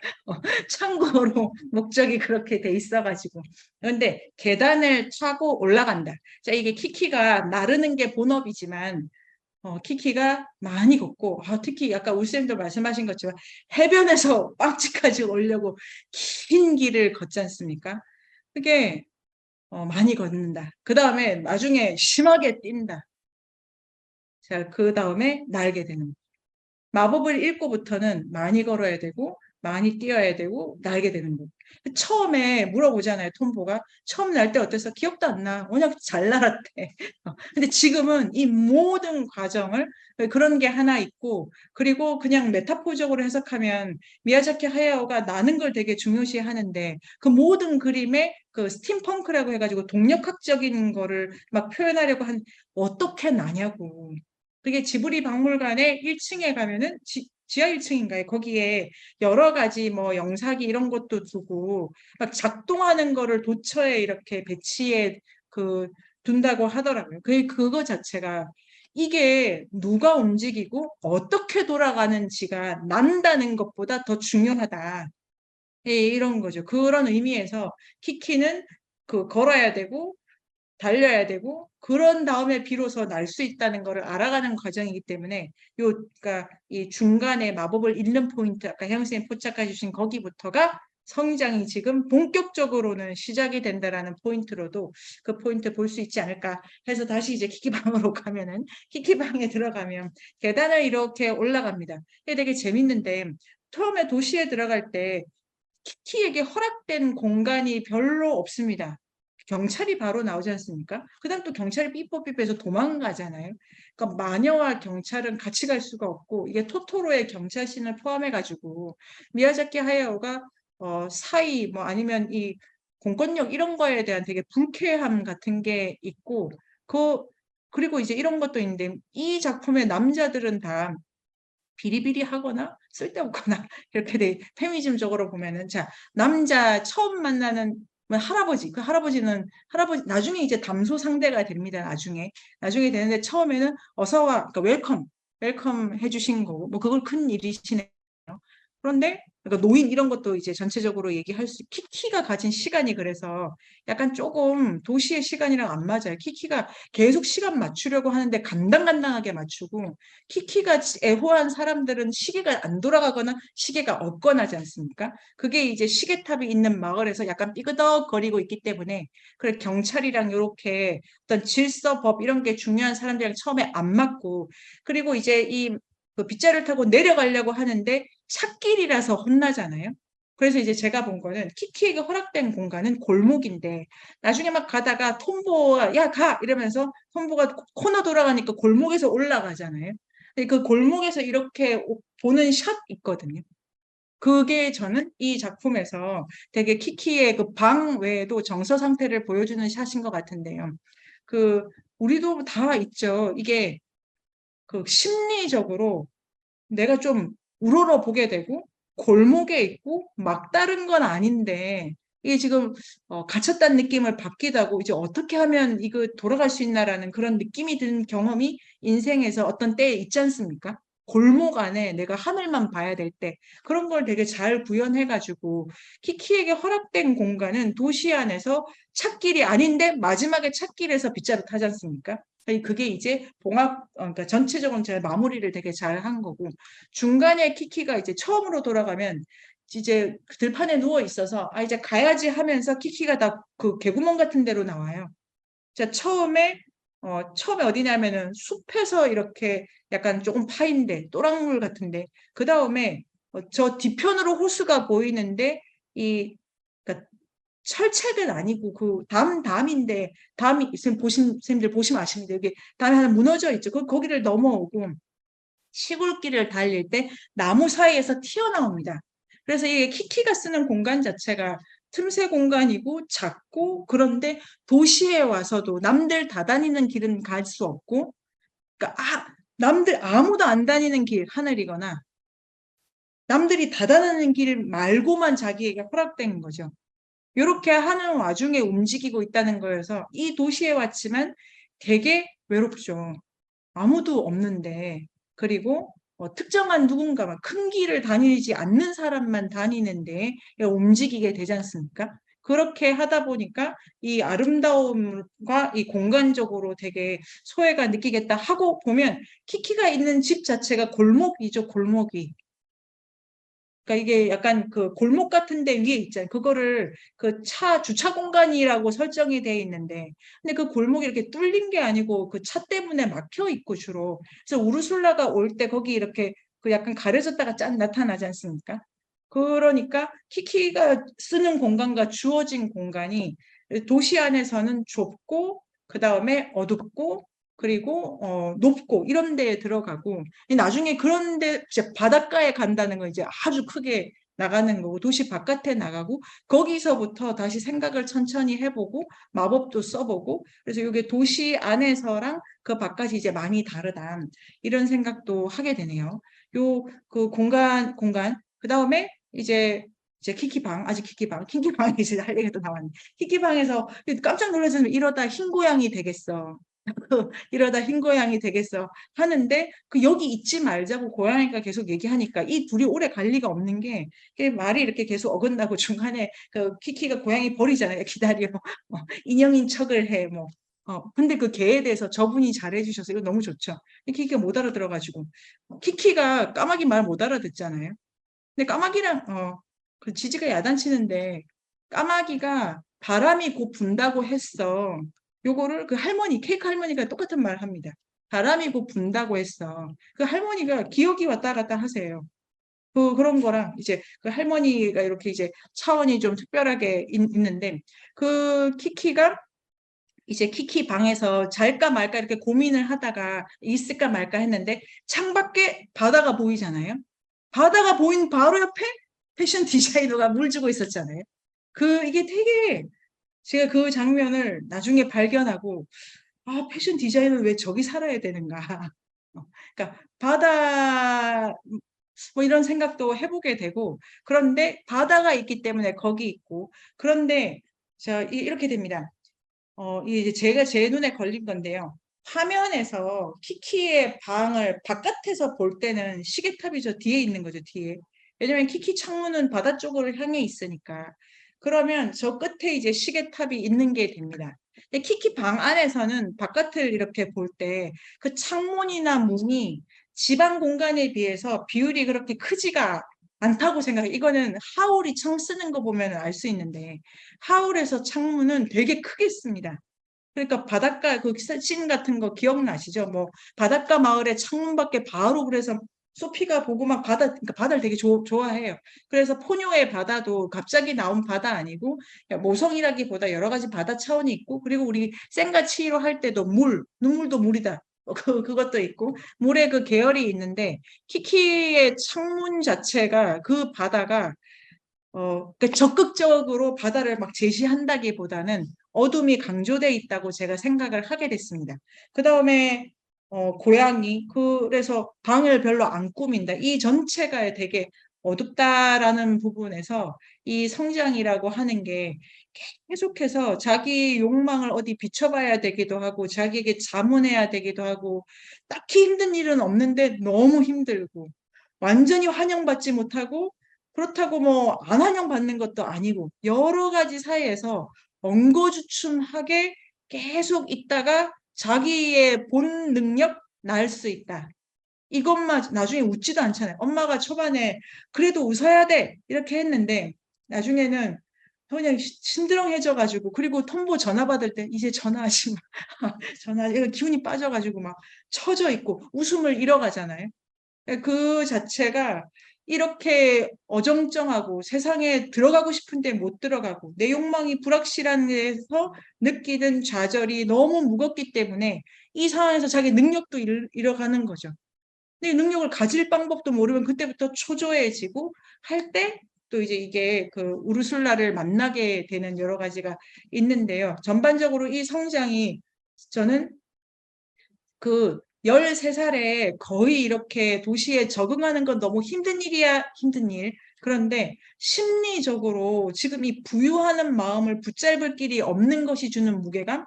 창고로 목적이 그렇게 돼 있어가지고. 그런데 계단을 타고 올라간다. 자, 이게 키키가 나르는 게 본업이지만, 키키가 많이 걷고, 특히 아까 울쌤도 말씀하신 것처럼 해변에서 빵집까지 오려고 긴 길을 걷지 않습니까? 그게 많이 걷는다. 그 다음에 나중에 심하게 뛴다. 자, 그 다음에 날게 되는 거예요. 마법을 읽고부터는 많이 걸어야 되고, 많이 뛰어야 되고, 날게 되는 거예요. 처음에 물어보잖아요, 톰보가. 처음 날 때 어땠어? 기억도 안 나. 워낙 잘 날았대. 근데 지금은 이 모든 과정을 그런 게 하나 있고, 그리고 그냥 메타포적으로 해석하면 미야자키 하야오가 나는 걸 되게 중요시 하는데, 그 모든 그림에 그 스팀펑크라고 해가지고 동력학적인 거를 막 표현하려고 어떻게 나냐고. 그게 지브리 박물관의 1층에 가면은 지하 1층인가요? 거기에 여러 가지 뭐 영사기 이런 것도 두고 막 작동하는 거를 도처에 이렇게 배치해 그 둔다고 하더라고요. 그거 자체가 이게 누가 움직이고 어떻게 돌아가는지가 난다는 것보다 더 중요하다. 이런 거죠. 그런 의미에서 키키는 걸어야 되고 달려야 되고 그런 다음에 비로소 날 수 있다는 것을 알아가는 과정이기 때문에 그러니까 이 중간에 마법을 잃는 포인트 아까 혜영 선생님 포착해 주신 거기부터가 성장이 지금 본격적으로는 시작이 된다라는 포인트로도 그 포인트 볼 수 있지 않을까 해서 다시 이제 키키방으로 가면은 키키방에 들어가면 계단을 이렇게 올라갑니다. 이게 되게 재밌는데 처음에 도시에 들어갈 때 키키에게 허락된 공간이 별로 없습니다. 경찰이 바로 나오지 않습니까? 그 다음 또 경찰이 삐뽀삐뽀해서 도망가잖아요. 그러니까 마녀와 경찰은 같이 갈 수가 없고 이게 토토로의 경찰신을 포함해가지고 미야자키 하야오가 사이 뭐 아니면 이 공권력 이런 거에 대한 되게 불쾌함 같은 게 있고 그리고 이제 이런 것도 있는데 이 작품의 남자들은 다 비리비리하거나 쓸데없거나 이렇게 돼 페미니즘적으로 보면은 자 남자 처음 만나는 할아버지 그 할아버지는 나중에 이제 담소 상대가 됩니다. 나중에 되는데 처음에는 어서와 그러니까 웰컴 해주신 거고 뭐 그걸 큰 일이시네요. 그런데 그러니까 노인 이런 것도 이제 전체적으로 얘기할 키키가 가진 시간이 그래서 약간 조금 도시의 시간이랑 안 맞아요. 키키가 계속 시간 맞추려고 하는데 간당간당하게 맞추고 키키가 애호한 사람들은 시계가 안 돌아가거나 시계가 없거나지 않습니까? 그게 이제 시계탑이 있는 마을에서 약간 삐그덕거리고 있기 때문에 그래 경찰이랑 이렇게 어떤 질서 법 이런 게 중요한 사람들이랑 처음에 안 맞고 그리고 이제 그 빗자루를 타고 내려가려고 하는데 찻길이라서 혼나잖아요. 그래서 이제 제가 본 거는 키키에게 허락된 공간은 골목인데 나중에 막 가다가 톰보가 야 가! 이러면서 톰보가 코너 돌아가니까 골목에서 올라가잖아요. 근데 그 골목에서 이렇게 보는 샷 있거든요. 그게 저는 이 작품에서 되게 키키의 그 방 외에도 정서 상태를 보여주는 샷인 것 같은데요. 우리도 다 있죠. 이게 심리적으로 내가 좀 우러러 보게 되고 골목에 있고 막다른 건 아닌데 이게 지금 갇혔다는 느낌을 받기도 하고 이제 어떻게 하면 이거 돌아갈 수 있나라는 그런 느낌이 든 경험이 인생에서 어떤 때에 있지 않습니까? 골목 안에 내가 하늘만 봐야 될 때 그런 걸 되게 잘 구현해가지고 키키에게 허락된 공간은 도시 안에서 찻길이 아닌데 마지막에 찻길에서 빗자루 타지 않습니까? 그게 이제 그러니까 전체적으로 제가 마무리를 되게 잘 한 거고 중간에 키키가 이제 처음으로 돌아가면 이제 들판에 누워 있어서 이제 가야지 하면서 키키가 다 그 개구멍 같은 데로 나와요. 자 처음에 어디냐면은 숲에서 이렇게 약간 조금 파인데 또랑물 같은데 그 다음에 저 뒤편으로 호수가 보이는데 그러니까 철책은 아니고 담인데 담이 쌤들 보시면 아십니다. 여기 담이 하나 무너져 있죠. 거기를 넘어오고 시골길을 달릴 때 나무 사이에서 튀어나옵니다. 그래서 이게 키키가 쓰는 공간 자체가 틈새 공간이고 작고 그런데 도시에 와서도 남들 다 다니는 길은 갈 수 없고 그러니까 남들 아무도 안 다니는 길 하늘이거나 남들이 닫아놓는 길 말고만 자기에게 허락된 거죠. 이렇게 하는 와중에 움직이고 있다는 거여서 이 도시에 왔지만 되게 외롭죠. 아무도 없는데, 그리고 특정한 누군가만, 큰 길을 다니지 않는 사람만 다니는데 움직이게 되지 않습니까? 그렇게 하다 보니까 이 아름다움과 이 공간적으로 되게 소외가 느끼겠다 하고 보면 키키가 있는 집 자체가 골목이죠, 골목이. 그러니까 이게 약간 그 골목 같은 데 위에 있잖아요. 그거를 그 차 주차 공간이라고 설정이 돼 있는데, 근데 그 골목이 이렇게 뚫린 게 아니고 그 차 때문에 막혀 있고 주로. 그래서 우르술라가 올 때 거기 이렇게 그 약간 가려졌다가 짠 나타나지 않습니까? 그러니까 키키가 쓰는 공간과 주어진 공간이 도시 안에서는 좁고 그 다음에 어둡고 그리고 높고 이런 데에 들어가고, 나중에 그런데 이제 바닷가에 간다는 건 이제 아주 크게 나가는 거고, 도시 바깥에 나가고 거기서부터 다시 생각을 천천히 해보고 마법도 써보고, 그래서 이게 도시 안에서랑 그 바깥이 이제 많이 다르다, 이런 생각도 하게 되네요. 요 그 공간 그 다음에 이제 키키방, 아직 키키방이 이제 할 얘기가 또 나왔네. 키키방에서 깜짝 놀라서 이러다 흰 고양이 되겠어. 이러다 흰 고양이 되겠어 하는데, 그 여기 있지 말자고 고양이가 계속 얘기하니까 이 둘이 오래 갈 리가 없는 게, 말이 이렇게 계속 어긋나고 중간에 그 키키가 고양이 버리잖아요. 기다려. 인형인 척을 해. 뭐. 근데 그 개에 대해서 저분이 잘해주셔서 이거 너무 좋죠. 키키가 못 알아들어가지고. 키키가 까마귀 말 못 알아듣잖아요. 근데 까마귀랑, 그 지지가 야단치는데, 까마귀가 바람이 곧 분다고 했어. 요거를 그 할머니, 케이크 할머니가 똑같은 말 합니다. 바람이 곧 분다고 했어. 그 할머니가 기억이 왔다 갔다 하세요. 그런 거랑 이제 그 할머니가 이렇게 이제 차원이 좀 특별하게 있는데, 그 키키가 이제 키키 방에서 잘까 말까 이렇게 고민을 하다가 있을까 말까 했는데, 창밖에 바다가 보이잖아요. 바다가 보인 바로 옆에 패션 디자이너가 물 주고 있었잖아요. 이게 되게, 제가 그 장면을 나중에 발견하고, 아, 패션 디자이너는 왜 저기 살아야 되는가. 그러니까 바다, 뭐 이런 생각도 해보게 되고, 그런데 바다가 있기 때문에 거기 있고, 그런데 이렇게 됩니다. 이제 제가 제 눈에 걸린 건데요. 화면에서 키키의 방을 바깥에서 볼 때는 시계탑이 저 뒤에 있는 거죠, 뒤에. 왜냐면 키키 창문은 바다 쪽으로 향해 있으니까. 그러면 저 끝에 이제 시계탑이 있는 게 됩니다. 근데 키키 방 안에서는 바깥을 이렇게 볼 때 그 창문이나 문이 지방 공간에 비해서 비율이 그렇게 크지가 않다고 생각해요. 이거는 하울이 청 쓰는 거 보면 알 수 있는데, 하울에서 창문은 되게 크게 씁니다. 그러니까 바닷가 그 씬 같은 거 기억나시죠? 뭐 바닷가 마을에 창문밖에 바로, 그래서 소피가 보고 막 그러니까 바다를 되게 좋아해요. 그래서 포뇨의 바다도 갑자기 나온 바다 아니고 모성이라기보다 여러 가지 바다 차원이 있고, 그리고 우리 센과 치히로 할 때도 눈물도 물이다. 그것도 있고 물의 그 계열이 있는데, 키키의 창문 자체가 그 바다가 그러니까 적극적으로 바다를 막 제시한다기보다는 어둠이 강조돼 있다고 제가 생각을 하게 됐습니다. 그 다음에 고양이, 그래서 방을 별로 안 꾸민다. 이 전체가 되게 어둡다라는 부분에서 이 성장이라고 하는 게 계속해서 자기 욕망을 어디 비춰봐야 되기도 하고, 자기에게 자문해야 되기도 하고, 딱히 힘든 일은 없는데 너무 힘들고, 완전히 환영받지 못하고, 그렇다고 뭐 안 환영받는 것도 아니고, 여러 가지 사이에서 엉거주춤하게 계속 있다가 자기의 본 능력 날 수 있다. 이것만 나중에 웃지도 않잖아요. 엄마가 초반에 그래도 웃어야 돼 이렇게 했는데, 나중에는 그냥 신드렁해져가지고, 그리고 톰보 전화 받을 때 이제 전화하지 마. 이거 기운이 빠져가지고 막 처져 있고 웃음을 잃어가잖아요. 그 자체가 이렇게 어정쩡하고 세상에 들어가고 싶은데 못 들어가고 내 욕망이 불확실한 데서 느끼는 좌절이 너무 무겁기 때문에 이 상황에서 자기 능력도 잃어가는 거죠. 근데 능력을 가질 방법도 모르면 그때부터 초조해지고 할 때 또 이제 이게 그 우르술라를 만나게 되는 여러 가지가 있는데요. 전반적으로 이 성장이 저는 그 13살에 거의 이렇게 도시에 적응하는 건 너무 힘든 일이야, 힘든 일. 그런데 심리적으로 지금 이 부유하는 마음을 붙잡을 길이 없는 것이 주는 무게감?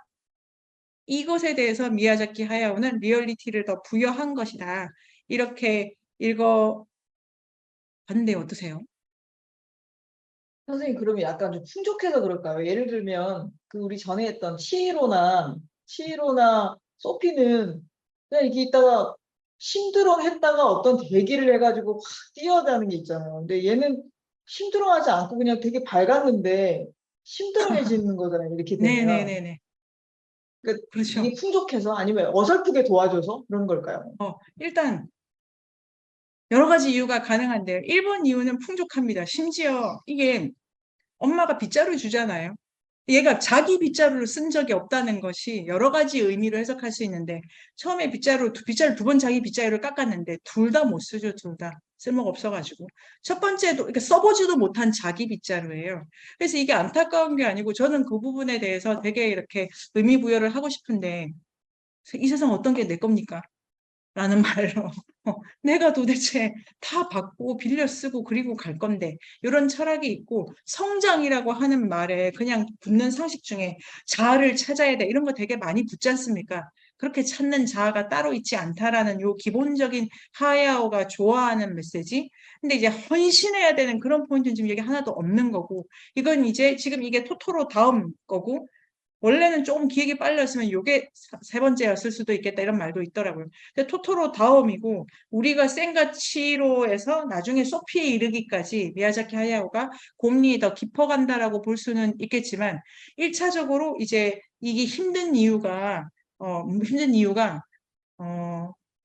이것에 대해서 미야자키 하야오는 리얼리티를 더 부여한 것이다. 이렇게 읽어봤는데 어떠세요? 선생님, 그러면 약간 좀 풍족해서 그럴까요? 예를 들면, 그 우리 전에 했던 치히로나 소피는 그냥 이렇게 있다가 심드렁 했다가 어떤 계기를 해가지고 확 뛰어다는 게 있잖아요. 근데 얘는 심드렁하지 않고 그냥 되게 밝았는데 심드렁해지는 거잖아요. 이렇게 되면. 네네네네. 그러니까 그렇죠. 이게 풍족해서 아니면 어설프게 도와줘서 그런 걸까요? 일단 여러 가지 이유가 가능한데요. 1번 이유는 풍족합니다. 심지어 이게 엄마가 빗자루 주잖아요. 얘가 자기 빗자루를 쓴 적이 없다는 것이 여러 가지 의미로 해석할 수 있는데 처음에 빗자루 두 번 자기 빗자루를 깎았는데 둘 다 못 쓰죠. 둘 다. 쓸모가 없어가지고. 첫 번째도 그러니까 써보지도 못한 자기 빗자루예요. 그래서 이게 안타까운 게 아니고 저는 그 부분에 대해서 되게 이렇게 의미 부여를 하고 싶은데 이 세상 어떤 게 내 겁니까? 라는 말로 내가 도대체 다 받고 빌려 쓰고 그리고 갈 건데 이런 철학이 있고 성장이라고 하는 말에 그냥 붙는 상식 중에 자아를 찾아야 돼 이런 거 되게 많이 붙지 않습니까? 그렇게 찾는 자아가 따로 있지 않다라는 요 기본적인 하야오가 좋아하는 메시지. 근데 이제 헌신해야 되는 그런 포인트는 지금 여기 하나도 없는 거고 이건 이제 지금 이게 토토로 다음 거고 원래는 조금 기획이 빨랐으면 이게 세 번째였을 수도 있겠다 이런 말도 있더라고요. 근데 토토로 다음이고 우리가 센가치로에서 나중에 소피에 이르기까지 미야자키 하야오가 고민이 더 깊어간다라고 볼 수는 있겠지만 1차적으로 이제 이게 힘든 이유가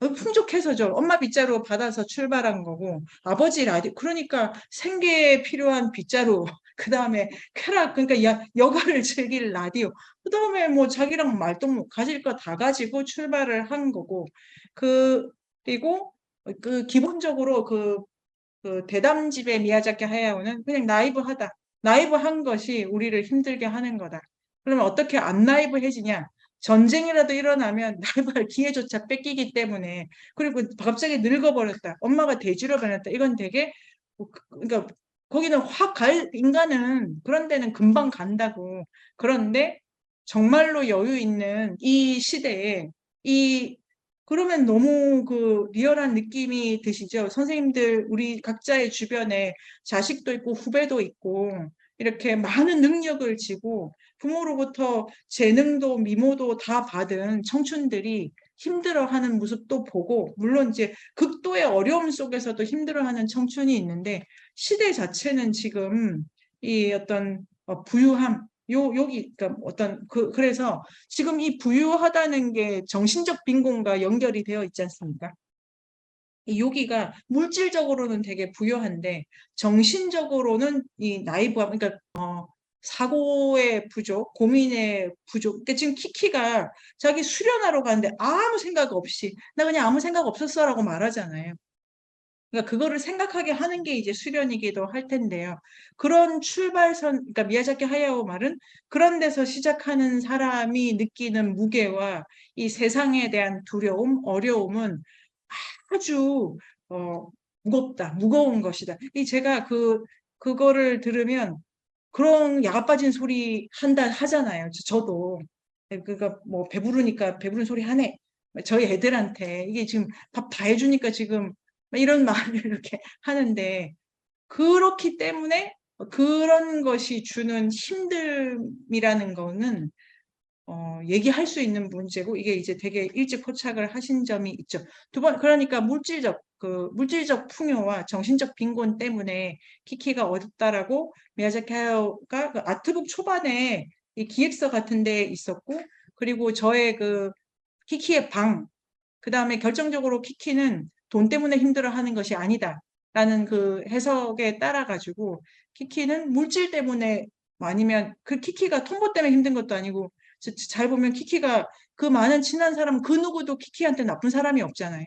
풍족해서죠. 엄마 빗자루 받아서 출발한 거고 아버지 라디오 그러니까 생계에 필요한 빗자루 그 다음에 쾌락 그러니까 여가를 즐길 라디오 그 다음에 뭐 자기랑 말동 가질 거 다 가지고 출발을 한 거고 그리고 그 기본적으로 그 대담집의 미야자키 하야오는 그냥 나이브하다. 나이브한 것이 우리를 힘들게 하는 거다. 그러면 어떻게 안 나이브해지냐? 전쟁이라도 일어나면 나이브할 기회조차 뺏기기 때문에 그리고 갑자기 늙어버렸다. 엄마가 돼지로 변했다. 이건 되게 그러니까 거기는 확 인간은 그런 데는 금방 간다고. 그런데 정말로 여유 있는 이 시대에 그러면 너무 그 리얼한 느낌이 드시죠? 선생님들, 우리 각자의 주변에 자식도 있고 후배도 있고 이렇게 많은 능력을 지고 부모로부터 재능도 미모도 다 받은 청춘들이 힘들어하는 모습도 보고 물론 이제 극도의 어려움 속에서도 힘들어하는 청춘이 있는데 시대 자체는 지금 이 어떤 부유함 여기 그러니까 그래서 지금 이 부유하다는 게 정신적 빈곤과 연결이 되어 있지 않습니까? 이 여기가 물질적으로는 되게 부유한데 정신적으로는 이 나이브함 그러니까 사고의 부족, 고민의 부족. 그러니까 지금 키키가 자기 수련하러 가는데 아무 생각 없이 나 그냥 아무 생각 없었어라고 말하잖아요. 그러니까 그거를 생각하게 하는 게 이제 수련이기도 할 텐데요. 그런 출발선, 그러니까 미야자키 하야오 말은 그런 데서 시작하는 사람이 느끼는 무게와 이 세상에 대한 두려움, 어려움은 아주 무겁다, 무거운 것이다. 제가 그거를 들으면 그런 야가 빠진 소리 하잖아요. 저도. 그러니까 뭐 배부르니까 배부른 소리 하네. 저희 애들한테 이게 지금 밥 다 해주니까 지금 이런 말을 이렇게 하는데 그렇기 때문에 그런 것이 주는 힘듦이라는 거는 얘기할 수 있는 문제고 이게 이제 되게 일찍 포착을 하신 점이 있죠. 그러니까 물질적 풍요와 정신적 빈곤 때문에 키키가 어렵다라고 미야자키 하야오가 그 아트북 초반에 이 기획서 같은 데 있었고 그리고 저의 그 키키의 방 그다음에 결정적으로 키키는 돈 때문에 힘들어하는 것이 아니다라는 그 해석에 따라 가지고 키키는 물질 때문에 아니면 그 키키가 톰보 때문에 힘든 것도 아니고 잘 보면 키키가 그 많은 친한 사람 그 누구도 키키한테 나쁜 사람이 없잖아요.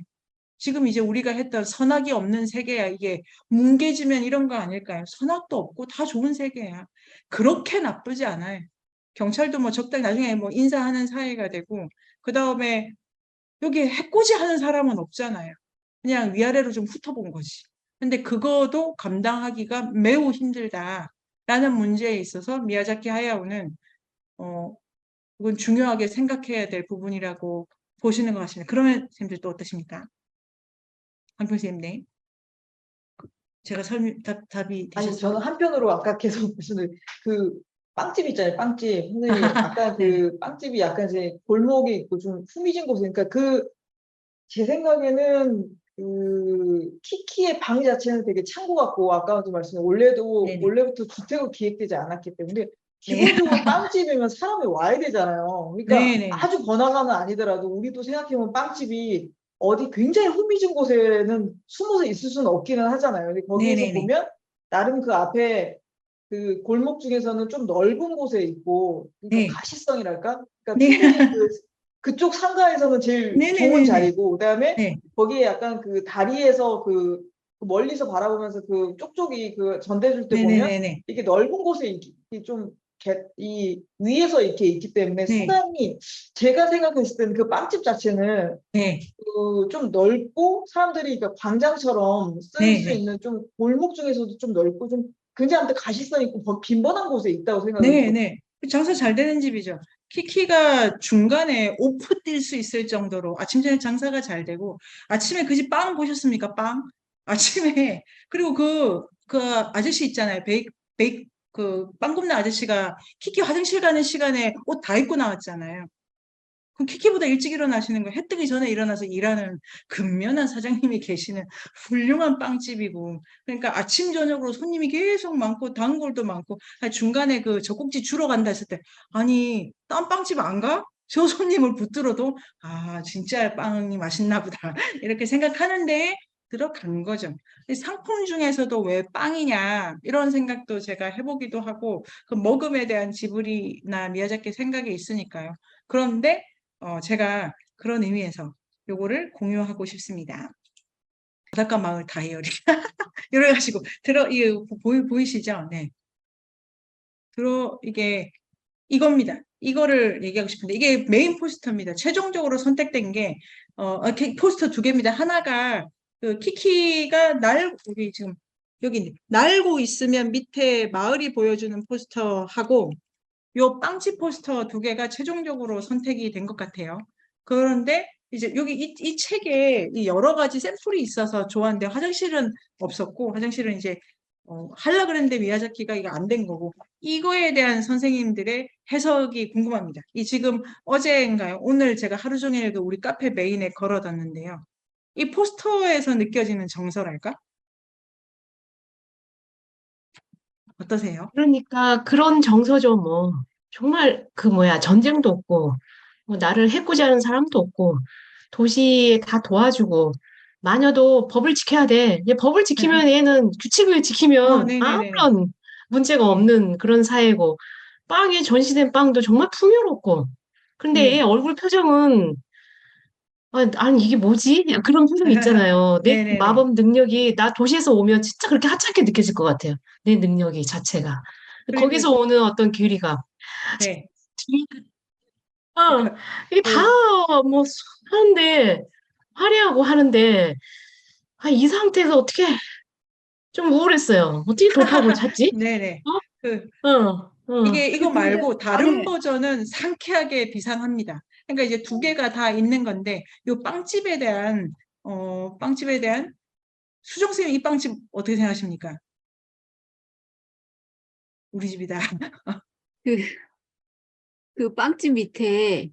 지금 이제 우리가 했던 선악이 없는 세계야. 이게 뭉개지면 이런 거 아닐까요? 선악도 없고 다 좋은 세계야. 그렇게 나쁘지 않아요. 경찰도 뭐 적당히 나중에 뭐 인사하는 사이가 되고 그 다음에 여기 해코지 하는 사람은 없잖아요. 그냥 위아래로 좀 훑어본 거지. 근데 그거도 감당하기가 매우 힘들다라는 문제에 있어서 미야자키 하야오는 그건 중요하게 생각해야 될 부분이라고 보시는 것 같습니다. 그러면 선생님들 또 어떠십니까? 한평 선생님, 네. 제가 답이 아니, 되셨어요? 저는 한편으로 아까 계속 무슨 그 빵집 있잖아요, 빵집. 선생님, 아까 네. 그 빵집이 약간 이제 골목에 있고 좀 후미진 곳에, 그러니까 제 생각에는 키키의 방 자체는 되게 창고 같고, 아까도 말씀해 네네. 원래부터 주택으로 기획되지 않았기 때문에, 네. 기본적으로 빵집이면 사람이 와야 되잖아요. 그러니까 네네. 아주 번화가는 아니더라도 우리도 생각해보면 빵집이 어디 굉장히 후미진 곳에는 숨어서 있을 수는 없기는 하잖아요. 근데 거기에서 네네네. 보면 나름 그 앞에 그 골목 중에서는 좀 넓은 곳에 있고, 그러니까 네. 가시성이랄까? 그러니까 네. 충분히 그쪽 상가에서는 제일 좋은 네네네네. 자리고, 그다음에 네. 거기에 약간 그 다리에서 그 멀리서 바라보면서 그 쪽쪽이 그 전대줄 때 보면 네네네네. 이게 넓은 곳에 이 위에서 이렇게 있기 때문에 네. 상당히 제가 생각했을 때는 그 빵집 자체는 네. 좀 넓고 사람들이 그러니까 광장처럼 쓸 수 네네. 있는 좀 골목 중에서도 좀 넓고 좀 굉장히 가시성 있고 빈번한 곳에 있다고 생각을 해요. 네네. 장사 잘 되는 집이죠. 키키가 중간에 오프 뛸 수 있을 정도로 아침 저녁 장사가 잘 되고, 아침에 그 집 빵 보셨습니까? 빵? 아침에, 그리고 그 아저씨 있잖아요. 빵 굽는 아저씨가 키키 화장실 가는 시간에 옷 다 입고 나왔잖아요. 그럼 키키보다 일찍 일어나시는 거예요. 해 뜨기 전에 일어나서 일하는 근면한 사장님이 계시는 훌륭한 빵집이고. 그러니까 아침, 저녁으로 손님이 계속 많고, 단골도 많고, 중간에 그 젖꼭지 주러 간다 했을 때, 아니, 딴 빵집 안 가? 저 손님을 붙들어도, 아, 진짜 빵이 맛있나 보다. 이렇게 생각하는데 들어간 거죠. 상품 중에서도 왜 빵이냐, 이런 생각도 제가 해보기도 하고, 그 먹음에 대한 지브리나 미야자키 생각이 있으니까요. 그런데 제가 그런 의미에서 요거를 공유하고 싶습니다. 바닷가 마을 다이어리. 이래가지고, 이게 보이시죠? 네. 이게 이겁니다. 이거를 얘기하고 싶은데, 이게 메인 포스터입니다. 최종적으로 선택된 게, 포스터 2개입니다. 하나가, 키키가 여기 지금, 여기 있네. 날고 있으면 밑에 마을이 보여주는 포스터하고, 요 빵집 포스터 2개가 최종적으로 선택이 된 것 같아요. 그런데 이제 여기 이 책에 이 여러 가지 샘플이 있어서 좋았는데 화장실은 없었고, 화장실은 이제 하려고 그랬는데 미야자키가 이거 안 된 거고, 이거에 대한 선생님들의 해석이 궁금합니다. 이 지금 어제인가요? 오늘 제가 하루 종일 그 우리 카페 메인에 걸어뒀는데요. 이 포스터에서 느껴지는 정서랄까? 어떠세요? 그러니까 그런 정서죠, 뭐. 정말 그 뭐야, 전쟁도 없고, 뭐 나를 해코지 하는 사람도 없고, 도시에 다 도와주고, 마녀도 법을 지켜야 돼. 얘 법을 지키면 얘는 규칙을 지키면 네네네. 아무런 문제가 네. 없는 그런 사회고, 빵에 전시된 빵도 정말 풍요롭고, 근데 얘 네. 얼굴 표정은, 아니, 이게 뭐지? 그런 표정 있잖아요. 내 네네네. 마법 능력이, 나 도시에서 오면 진짜 그렇게 하찮게 느껴질 것 같아요. 내 능력이 자체가. 그리고, 거기서 오는 어떤 교리가. 네. 아, 그러니까, 이게 다, 뭐, 하는데, 화려하고 하는데, 이 상태에서 어떻게, 좀 우울했어요. 어떻게 돌파구를 찾지? 네네. 그, 이거 근데 말고 다른 아니 버전은 상쾌하게 비상합니다. 그러니까 이제 2개가 다 있는 건데, 요 빵집에 대한, 수정쌤 이 빵집 어떻게 생각하십니까? 우리 집이다. 그, 그 빵집 밑에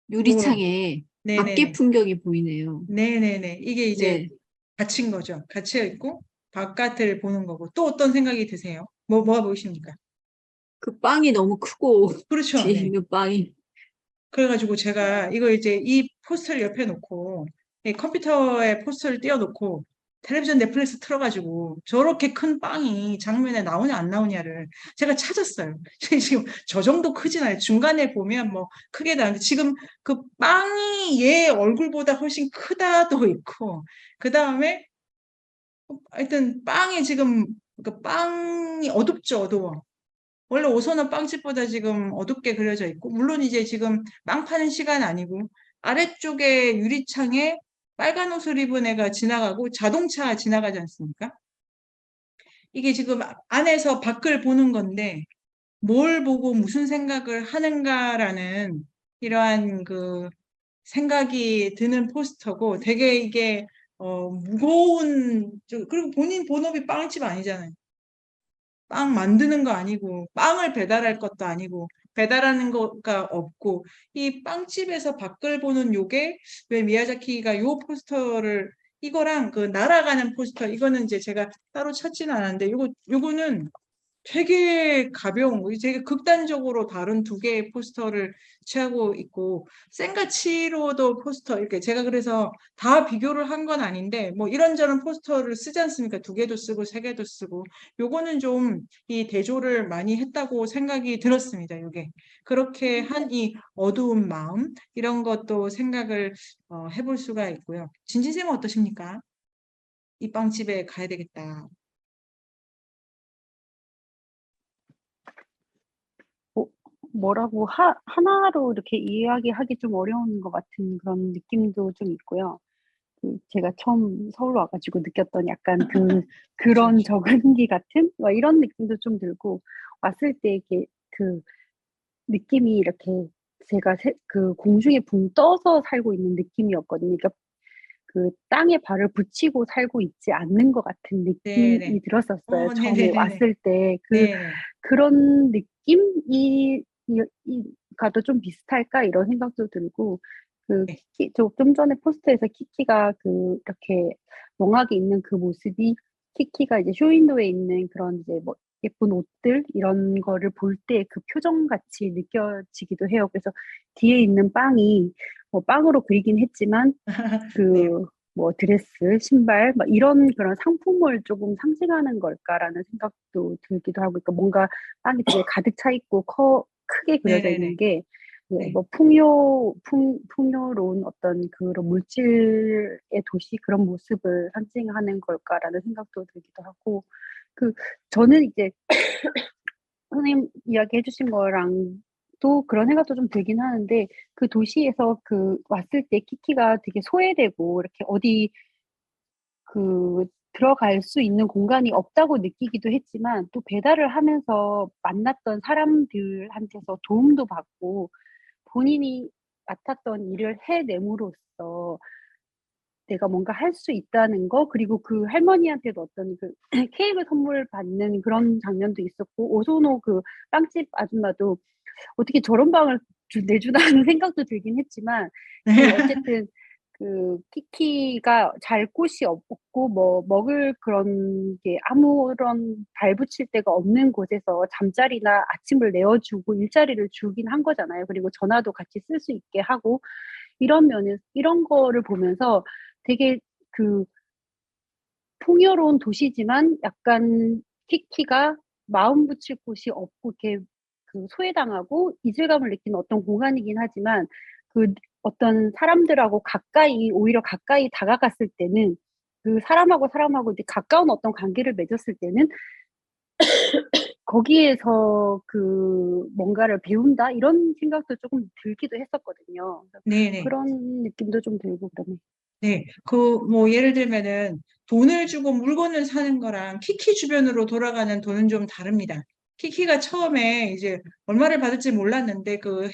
뭐, 유리창에 밖에 네네네. 풍경이 보이네요. 네네네. 이게 이제 네. 갇힌 거죠. 갇혀 있고, 바깥을 보는 거고. 또 어떤 생각이 드세요? 뭐가 보이십니까? 그 빵이 너무 크고, 그렇죠. 뒤에 네. 있는 빵이. 그래가지고 제가 이거 이제 이 포스터를 옆에 놓고 이 컴퓨터에 포스터를 띄워놓고 텔레비전 넷플릭스 틀어가지고 저렇게 큰 빵이 장면에 나오냐 안 나오냐를 제가 찾았어요. 지금 저 정도 크진 않아요. 중간에 보면 뭐 크게 나는데 지금 그 빵이 얘 얼굴보다 훨씬 크다도 있고 그 다음에 하여튼 빵이 지금 그 빵이 어둡죠, 어두워. 원래 오선은 빵집보다 지금 어둡게 그려져 있고, 물론 이제 지금 빵 파는 시간 아니고, 아래쪽에 유리창에 빨간 옷을 입은 애가 지나가고 자동차 지나가지 않습니까? 이게 지금 안에서 밖을 보는 건데 뭘 보고 무슨 생각을 하는가라는 이러한 그 생각이 드는 포스터고 되게 이게 무거운 그리고 본인 본업이 빵집 아니잖아요. 빵 만드는 거 아니고 빵을 배달할 것도 아니고 배달하는 거가 없고 이 빵집에서 밖을 보는 요게 왜 미야자키가 요 포스터를 이거랑 그 날아가는 포스터 이거는 이제 제가 따로 찾지는 않았는데 요거는 되게 가벼운 거, 되게 극단적으로 다른 두 개의 포스터를 취하고 있고, 센가치로도 포스터, 이렇게 제가 그래서 다 비교를 한 건 아닌데, 뭐 이런저런 포스터를 쓰지 않습니까? 두 개도 쓰고, 세 개도 쓰고. 요거는 좀 이 대조를 많이 했다고 생각이 들었습니다, 요게. 그렇게 한 이 어두운 마음, 이런 것도 생각을 해볼 수가 있고요. 진진쌤은 어떠십니까? 이 빵집에 가야 되겠다. 뭐라고 하나로 이렇게 이야기하기 좀 어려운 것 같은 그런 느낌도 좀 있고요. 제가 처음 서울 와가지고 느꼈던 약간 그런 적응기 같은 막 이런 느낌도 좀 들고 왔을 때 이게 그 느낌이 이렇게 제가 그 공중에 붕 떠서 살고 있는 느낌이었거든요. 그러니까 그 땅에 발을 붙이고 살고 있지 않는 것 같은 느낌이 네네. 들었었어요. 처음에 네네네네. 왔을 때 네네. 그런 느낌이 가도 좀 비슷할까 이런 생각도 들고 네. 좀 전에 포스터에서 키키가 이렇게 멍하게 있는 그 모습이 키키가 이제 쇼윈도에 있는 그런 이제 뭐 예쁜 옷들 이런 거를 볼 때 그 표정 같이 느껴지기도 해요. 그래서 뒤에 있는 빵이 뭐 빵으로 그리긴 했지만 네. 뭐 드레스, 신발, 막 이런 그런 상품을 조금 상징하는 걸까라는 생각도 들기도 하고, 그러니까 뭔가 빵이 되게 가득 차 있고 크게 그려져 네네네. 있는 게, 네. 뭐 풍요로운 어떤 그런 물질의 도시 그런 모습을 상징하는 걸까라는 생각도 들기도 하고, 저는 이제 선생님 이야기해 주신 거랑 또 그런 생각도 좀 들긴 하는데 그 도시에서 왔을 때 키키가 되게 소외되고 이렇게 어디 들어갈 수 있는 공간이 없다고 느끼기도 했지만 또 배달을 하면서 만났던 사람들한테서 도움도 받고 본인이 맡았던 일을 해냄으로써 내가 뭔가 할 수 있다는 거 그리고 그 할머니한테도 어떤 케이크 선물 받는 그런 장면도 있었고 오소노 그 빵집 아줌마도 어떻게 저런 빵을 내주나 하는 생각도 들긴 했지만 어쨌든 키키가 잘 곳이 없고 뭐 먹을 그런 게 아무런 발붙일 데가 없는 곳에서 잠자리나 아침을 내어주고 일자리를 주긴 한 거잖아요. 그리고 전화도 같이 쓸 수 있게 하고 이런 거를 보면서 되게 풍요로운 도시지만 약간 키키가 마음 붙일 곳이 없고 이렇게 소외당하고 이질감을 느끼는 어떤 공간이긴 하지만 어떤 사람들하고 오히려 가까이 다가갔을 때는 사람하고 이제 가까운 어떤 관계를 맺었을 때는 거기에서 뭔가를 배운다 이런 생각도 조금 들기도 했었거든요. 네네. 그런 느낌도 좀 들고 그러네. 네. 뭐 예를 들면은 돈을 주고 물건을 사는 거랑 키키 주변으로 돌아가는 돈은 좀 다릅니다. 키키가 처음에 이제 얼마를 받을지 몰랐는데 그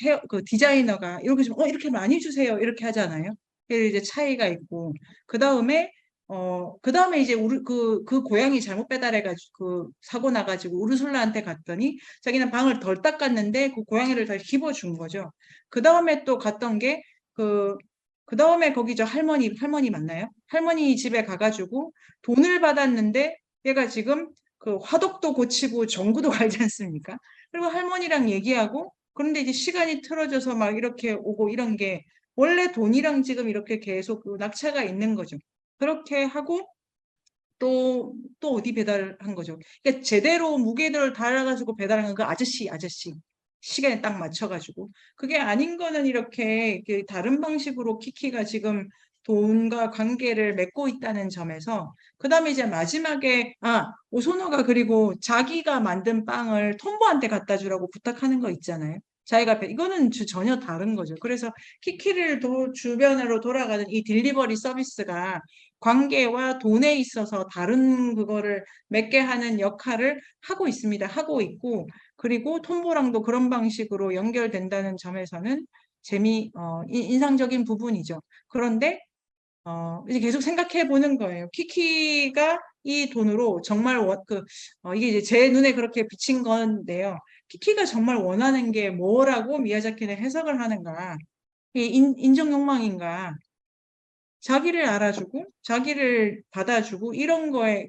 디자이너가 이렇게 좀 이렇게 많이 주세요 이렇게 하잖아요. 이제 차이가 있고 그 다음에 이제 그 고양이 잘못 배달해가지고 사고 나가지고 우르솔라한테 갔더니 자기는 방을 덜 닦았는데 그 고양이를 다시 집어준 거죠. 그 다음에 또 갔던 게 그 다음에 거기 할머니 맞나요? 할머니 집에 가가지고 돈을 받았는데 얘가 지금 그 화덕도 고치고 전구도 갈지 않습니까? 그리고 할머니랑 얘기하고 그런데 이제 시간이 틀어져서 막 이렇게 오고 이런 게 원래 돈이랑 지금 이렇게 계속 낙차가 있는 거죠. 그렇게 하고 또 어디 배달한 거죠. 그러니까 제대로 무게를 달아가지고 배달한 그 아저씨 시간에 딱 맞춰가지고 그게 아닌 거는 이렇게 다른 방식으로 키키가 지금 돈과 관계를 맺고 있다는 점에서 그 다음에 이제 마지막에 오소노가 그리고 자기가 만든 빵을 톰보한테 갖다 주라고 부탁하는 거 있잖아요. 자기가 이거는 전혀 다른 거죠. 그래서 키키를 주변으로 돌아가는 이 딜리버리 서비스가 관계와 돈에 있어서 다른 그거를 맺게 하는 역할을 하고 있습니다. 하고 있고, 그리고 톰보랑도 그런 방식으로 연결된다는 점에서는 인상적인 부분이죠. 그런데 이제 계속 생각해 보는 거예요. 키키가 이 돈으로 정말 이게 이제 제 눈에 그렇게 비친 건데요. 키키가 정말 원하는 게 뭐라고 미야자키는 해석을 하는가? 이게 인정 욕망인가? 자기를 알아주고, 자기를 받아주고, 이런 거에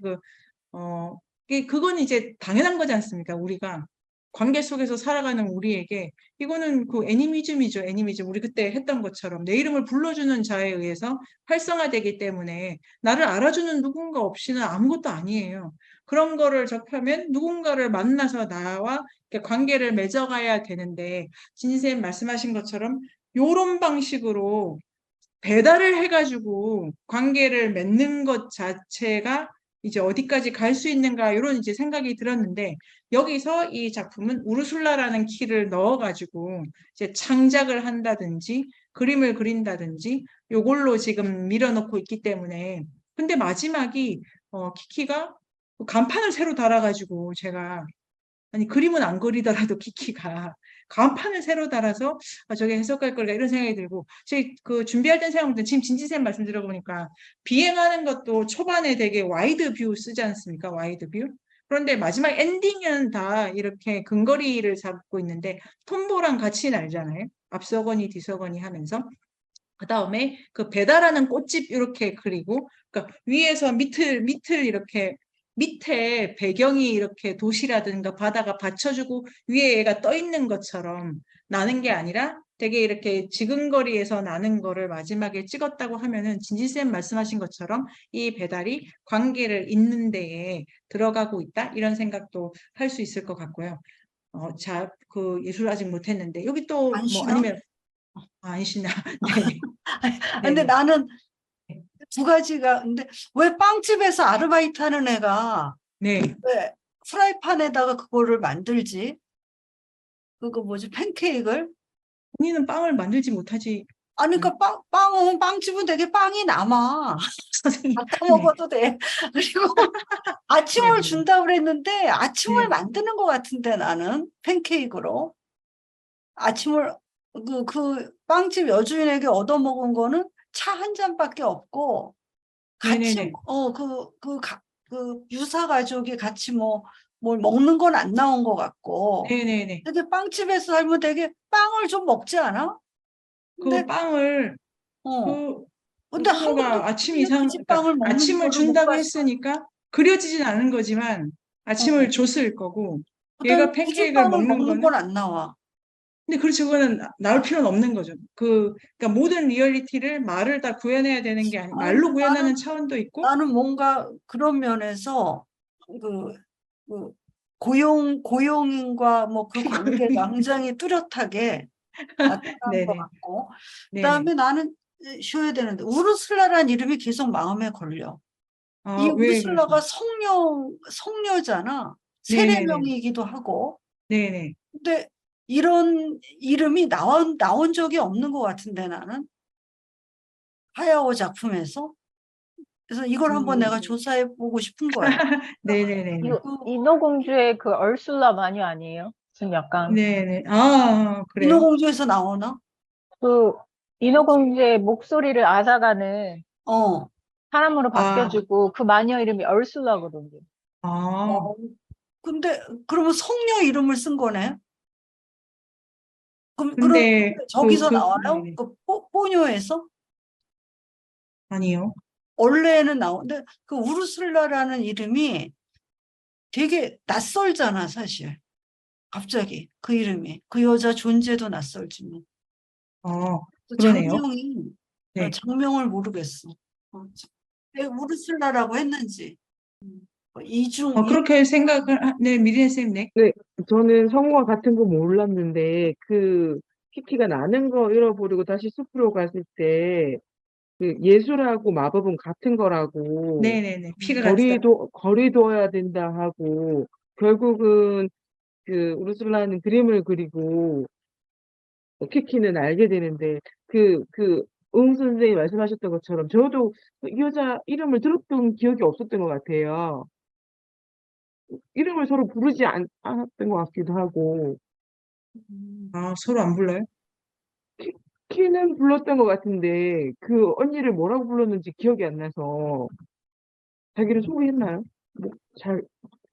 그건 이제 당연한 거지 않습니까? 우리가 관계 속에서 살아가는 우리에게 이거는 그 애니미즘이죠. 애니미즘. 우리 그때 했던 것처럼 내 이름을 불러주는 자에 의해서 활성화되기 때문에 나를 알아주는 누군가 없이는 아무것도 아니에요. 그런 거를 접하면 누군가를 만나서 나와 이렇게 관계를 맺어가야 되는데 진희쌤 말씀하신 것처럼 요런 방식으로 배달을 해가지고 관계를 맺는 것 자체가 이제 어디까지 갈 수 있는가 이런 이제 생각이 들었는데 여기서 이 작품은 우르술라라는 키를 넣어가지고 이제 창작을 한다든지 그림을 그린다든지 요걸로 지금 밀어넣고 있기 때문에 근데 마지막이 키키가 간판을 새로 달아가지고 제가 아니 그림은 안 그리더라도 키키가 간판을 새로 달아서 저게 해석할 걸까 이런 생각이 들고 제 그 준비할 땐 생각보다 지금 진지쌤 말씀 들어보니까 비행하는 것도 초반에 되게 와이드 뷰 쓰지 않습니까? 와이드 뷰. 그런데 마지막 엔딩은 다 이렇게 근거리를 잡고 있는데 톰보랑 같이 날잖아요. 앞서거니 뒤서거니 하면서 그 다음에 그 배달하는 꽃집 이렇게 그리고 그러니까 위에서 밑을 이렇게 밑에 배경이 이렇게 도시라든가 바다가 받쳐주고 위에 얘가 떠 있는 것처럼 나는 게 아니라 되게 이렇게 지근거리에서 나는 거를 마지막에 찍었다고 하면은 진지쌤 말씀하신 것처럼 이 배달이 관계를 잇는 데에 들어가고 있다 이런 생각도 할 수 있을 것 같고요. 그 예술 아직 못했는데 여기 또 안 뭐 싫어? 아니면 아니시나? 네. 근데 네네. 나는 두 가지가, 근데 왜 빵집에서 아르바이트 하는 애가 네. 왜 프라이팬에다가 그거를 만들지? 그거 뭐지? 팬케이크를? 본인은 빵을 만들지 못하지. 아니, 그러니까 빵집은 되게 빵이 남아. 선생님. 아까 네. 먹어도 돼. 그리고 아침을 네. 준다고 그랬는데 아침을 네. 만드는 것 같은데 나는 팬케이크로. 아침을, 그 빵집 여주인에게 얻어먹은 거는 차 한 잔밖에 없고 같이, 네네네. 그 유사 가족이 같이 뭘 먹는 건 안 나온 것 같고 네네네. 되게 빵집에서 살면 되게 빵을 좀 먹지 않아? 그 근데, 빵을, 어, 그, 근데 한 번도 우르소가 그 집 그러니까 빵을 먹는 아침을 거를 못 준다고 봤어. 했으니까 그려지진 않은 거지만 아침을 어. 줬을 거고 그다음에 얘가 그 집 팬케이크를 빵을 먹는 먹는 거는 건 안 나와. 근데 그렇지 그거는 나올 필요는 없는 거죠. 그러니까 모든 리얼리티를 말을 다 구현해야 되는 게 아니 아니, 말로 구현하는 차원도 있고 나는 뭔가 그런 면에서 그, 그 고용인과 뭐 그 관계가 굉장히 뚜렷하게 나타난 것 네네. 같고, 네네. 그다음에 나는 쉬어야 되는데 우르슬라라는 이름이 계속 마음에 걸려. 이 왜 우르슬라가 그러십니까? 성녀잖아. 네네네. 세례명이기도 하고. 네네. 근데 이런 이름이 나온 적이 없는 것 같은데 나는 하야오 작품에서. 그래서 이걸 한번 내가 조사해 보고 싶은 거야. 네네네. 인어공주의 그 얼슐라 마녀 아니에요? 지금 약간 네네. 그래요? 인어공주에서 나오나? 그 인어공주의 목소리를 앗아가는 어. 사람으로 아, 바뀌어주고 그 마녀 이름이 얼슐라거든요. 아, 근데 그러면 성녀 이름을 쓴 거네. 그럼 근데, 저기서 나와요? 네네. 그 포뇨에서? 아니요. 원래는 나오는데 그 우르슬라라는 이름이 되게 낯설잖아, 사실. 갑자기 그 이름이 그 여자 존재도 낯설지만 아, 또 그러네요. 네. 장명을 모르겠어. 왜 우르슬라라고 했는지 그렇게 네, 미리네 쌤, 네. 네, 저는 성우와 같은 거 몰랐는데, 키키가 나는 거 잃어버리고 다시 숲으로 갔을 때, 예술하고 마법은 같은 거라고, 네네네. 피가 같다. 거리 둬야 된다 하고, 결국은 우르슬라는 그림을 그리고, 키키는 알게 되는데 응 선생님이 말씀하셨던 것처럼 저도 이 여자 이름을 들었던 기억이 없었던 것 같아요. 이름을 서로 부르지 않았던 것 같기도 하고 아, 서로 안 불러요? 키는 불렀던 것 같은데 그 언니를 뭐라고 불렀는지 기억이 안 나서 자기를 소개했나요? 잘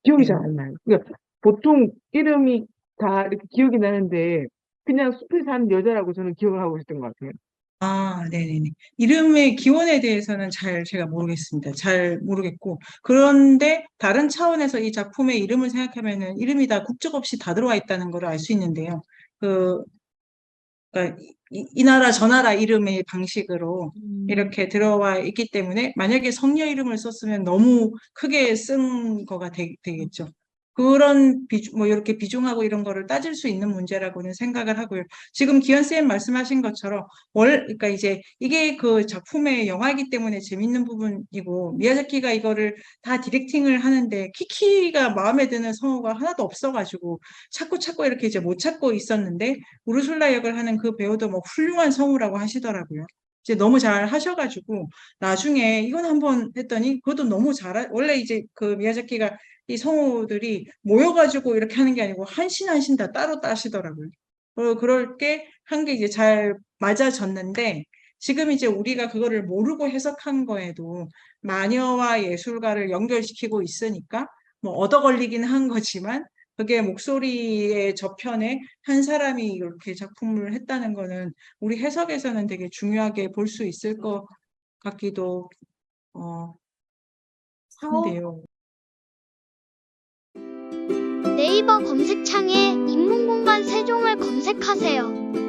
기억이 잘 안 나요. 그러니까 보통 이름이 다 이렇게 기억이 나는데 그냥 숲에 사는 여자라고 저는 기억을 하고 있었던 것 같아요. 아, 네네네. 이름의 기원에 대해서는 제가 모르겠습니다. 잘 모르겠고. 그런데 다른 차원에서 이 작품의 이름을 생각하면은 이름이 다 국적 없이 다 들어와 있다는 걸 알 수 있는데요. 그러니까 이 나라 저 나라 이름의 방식으로 이렇게 들어와 있기 때문에 만약에 성녀 이름을 썼으면 너무 크게 쓴 거가 되겠죠. 그런 뭐 이렇게 비중하고 이런 거를 따질 수 있는 문제라고는 생각을 하고요. 지금 기현 쌤 말씀하신 것처럼 그러니까 이제 이게 그 작품의 영화이기 때문에 재밌는 부분이고 미야자키가 이거를 다 디렉팅을 하는데 키키가 마음에 드는 성우가 하나도 없어가지고 찾고 이렇게 이제 못 찾고 있었는데 우르술라 역을 하는 그 배우도 뭐 훌륭한 성우라고 하시더라고요. 이제 너무 잘 하셔가지고 나중에 이건 한번 했더니 그것도 너무 원래 이제 그 미야자키가 이 성우들이 모여가지고 이렇게 하는 게 아니고 한 신 한 신 다 따로 따시더라고요. 그럴 게 한 게 이제 잘 맞아졌는데 지금 이제 우리가 그거를 모르고 해석한 거에도 마녀와 예술가를 연결시키고 있으니까 뭐 얻어 걸리긴 한 거지만 그게 목소리의 저편에 한 사람이 이렇게 작품을 했다는 거는 우리 해석에서는 되게 중요하게 볼 수 있을 것 같기도 한데요. 네이버 검색창에 인문공간 세종을 검색하세요.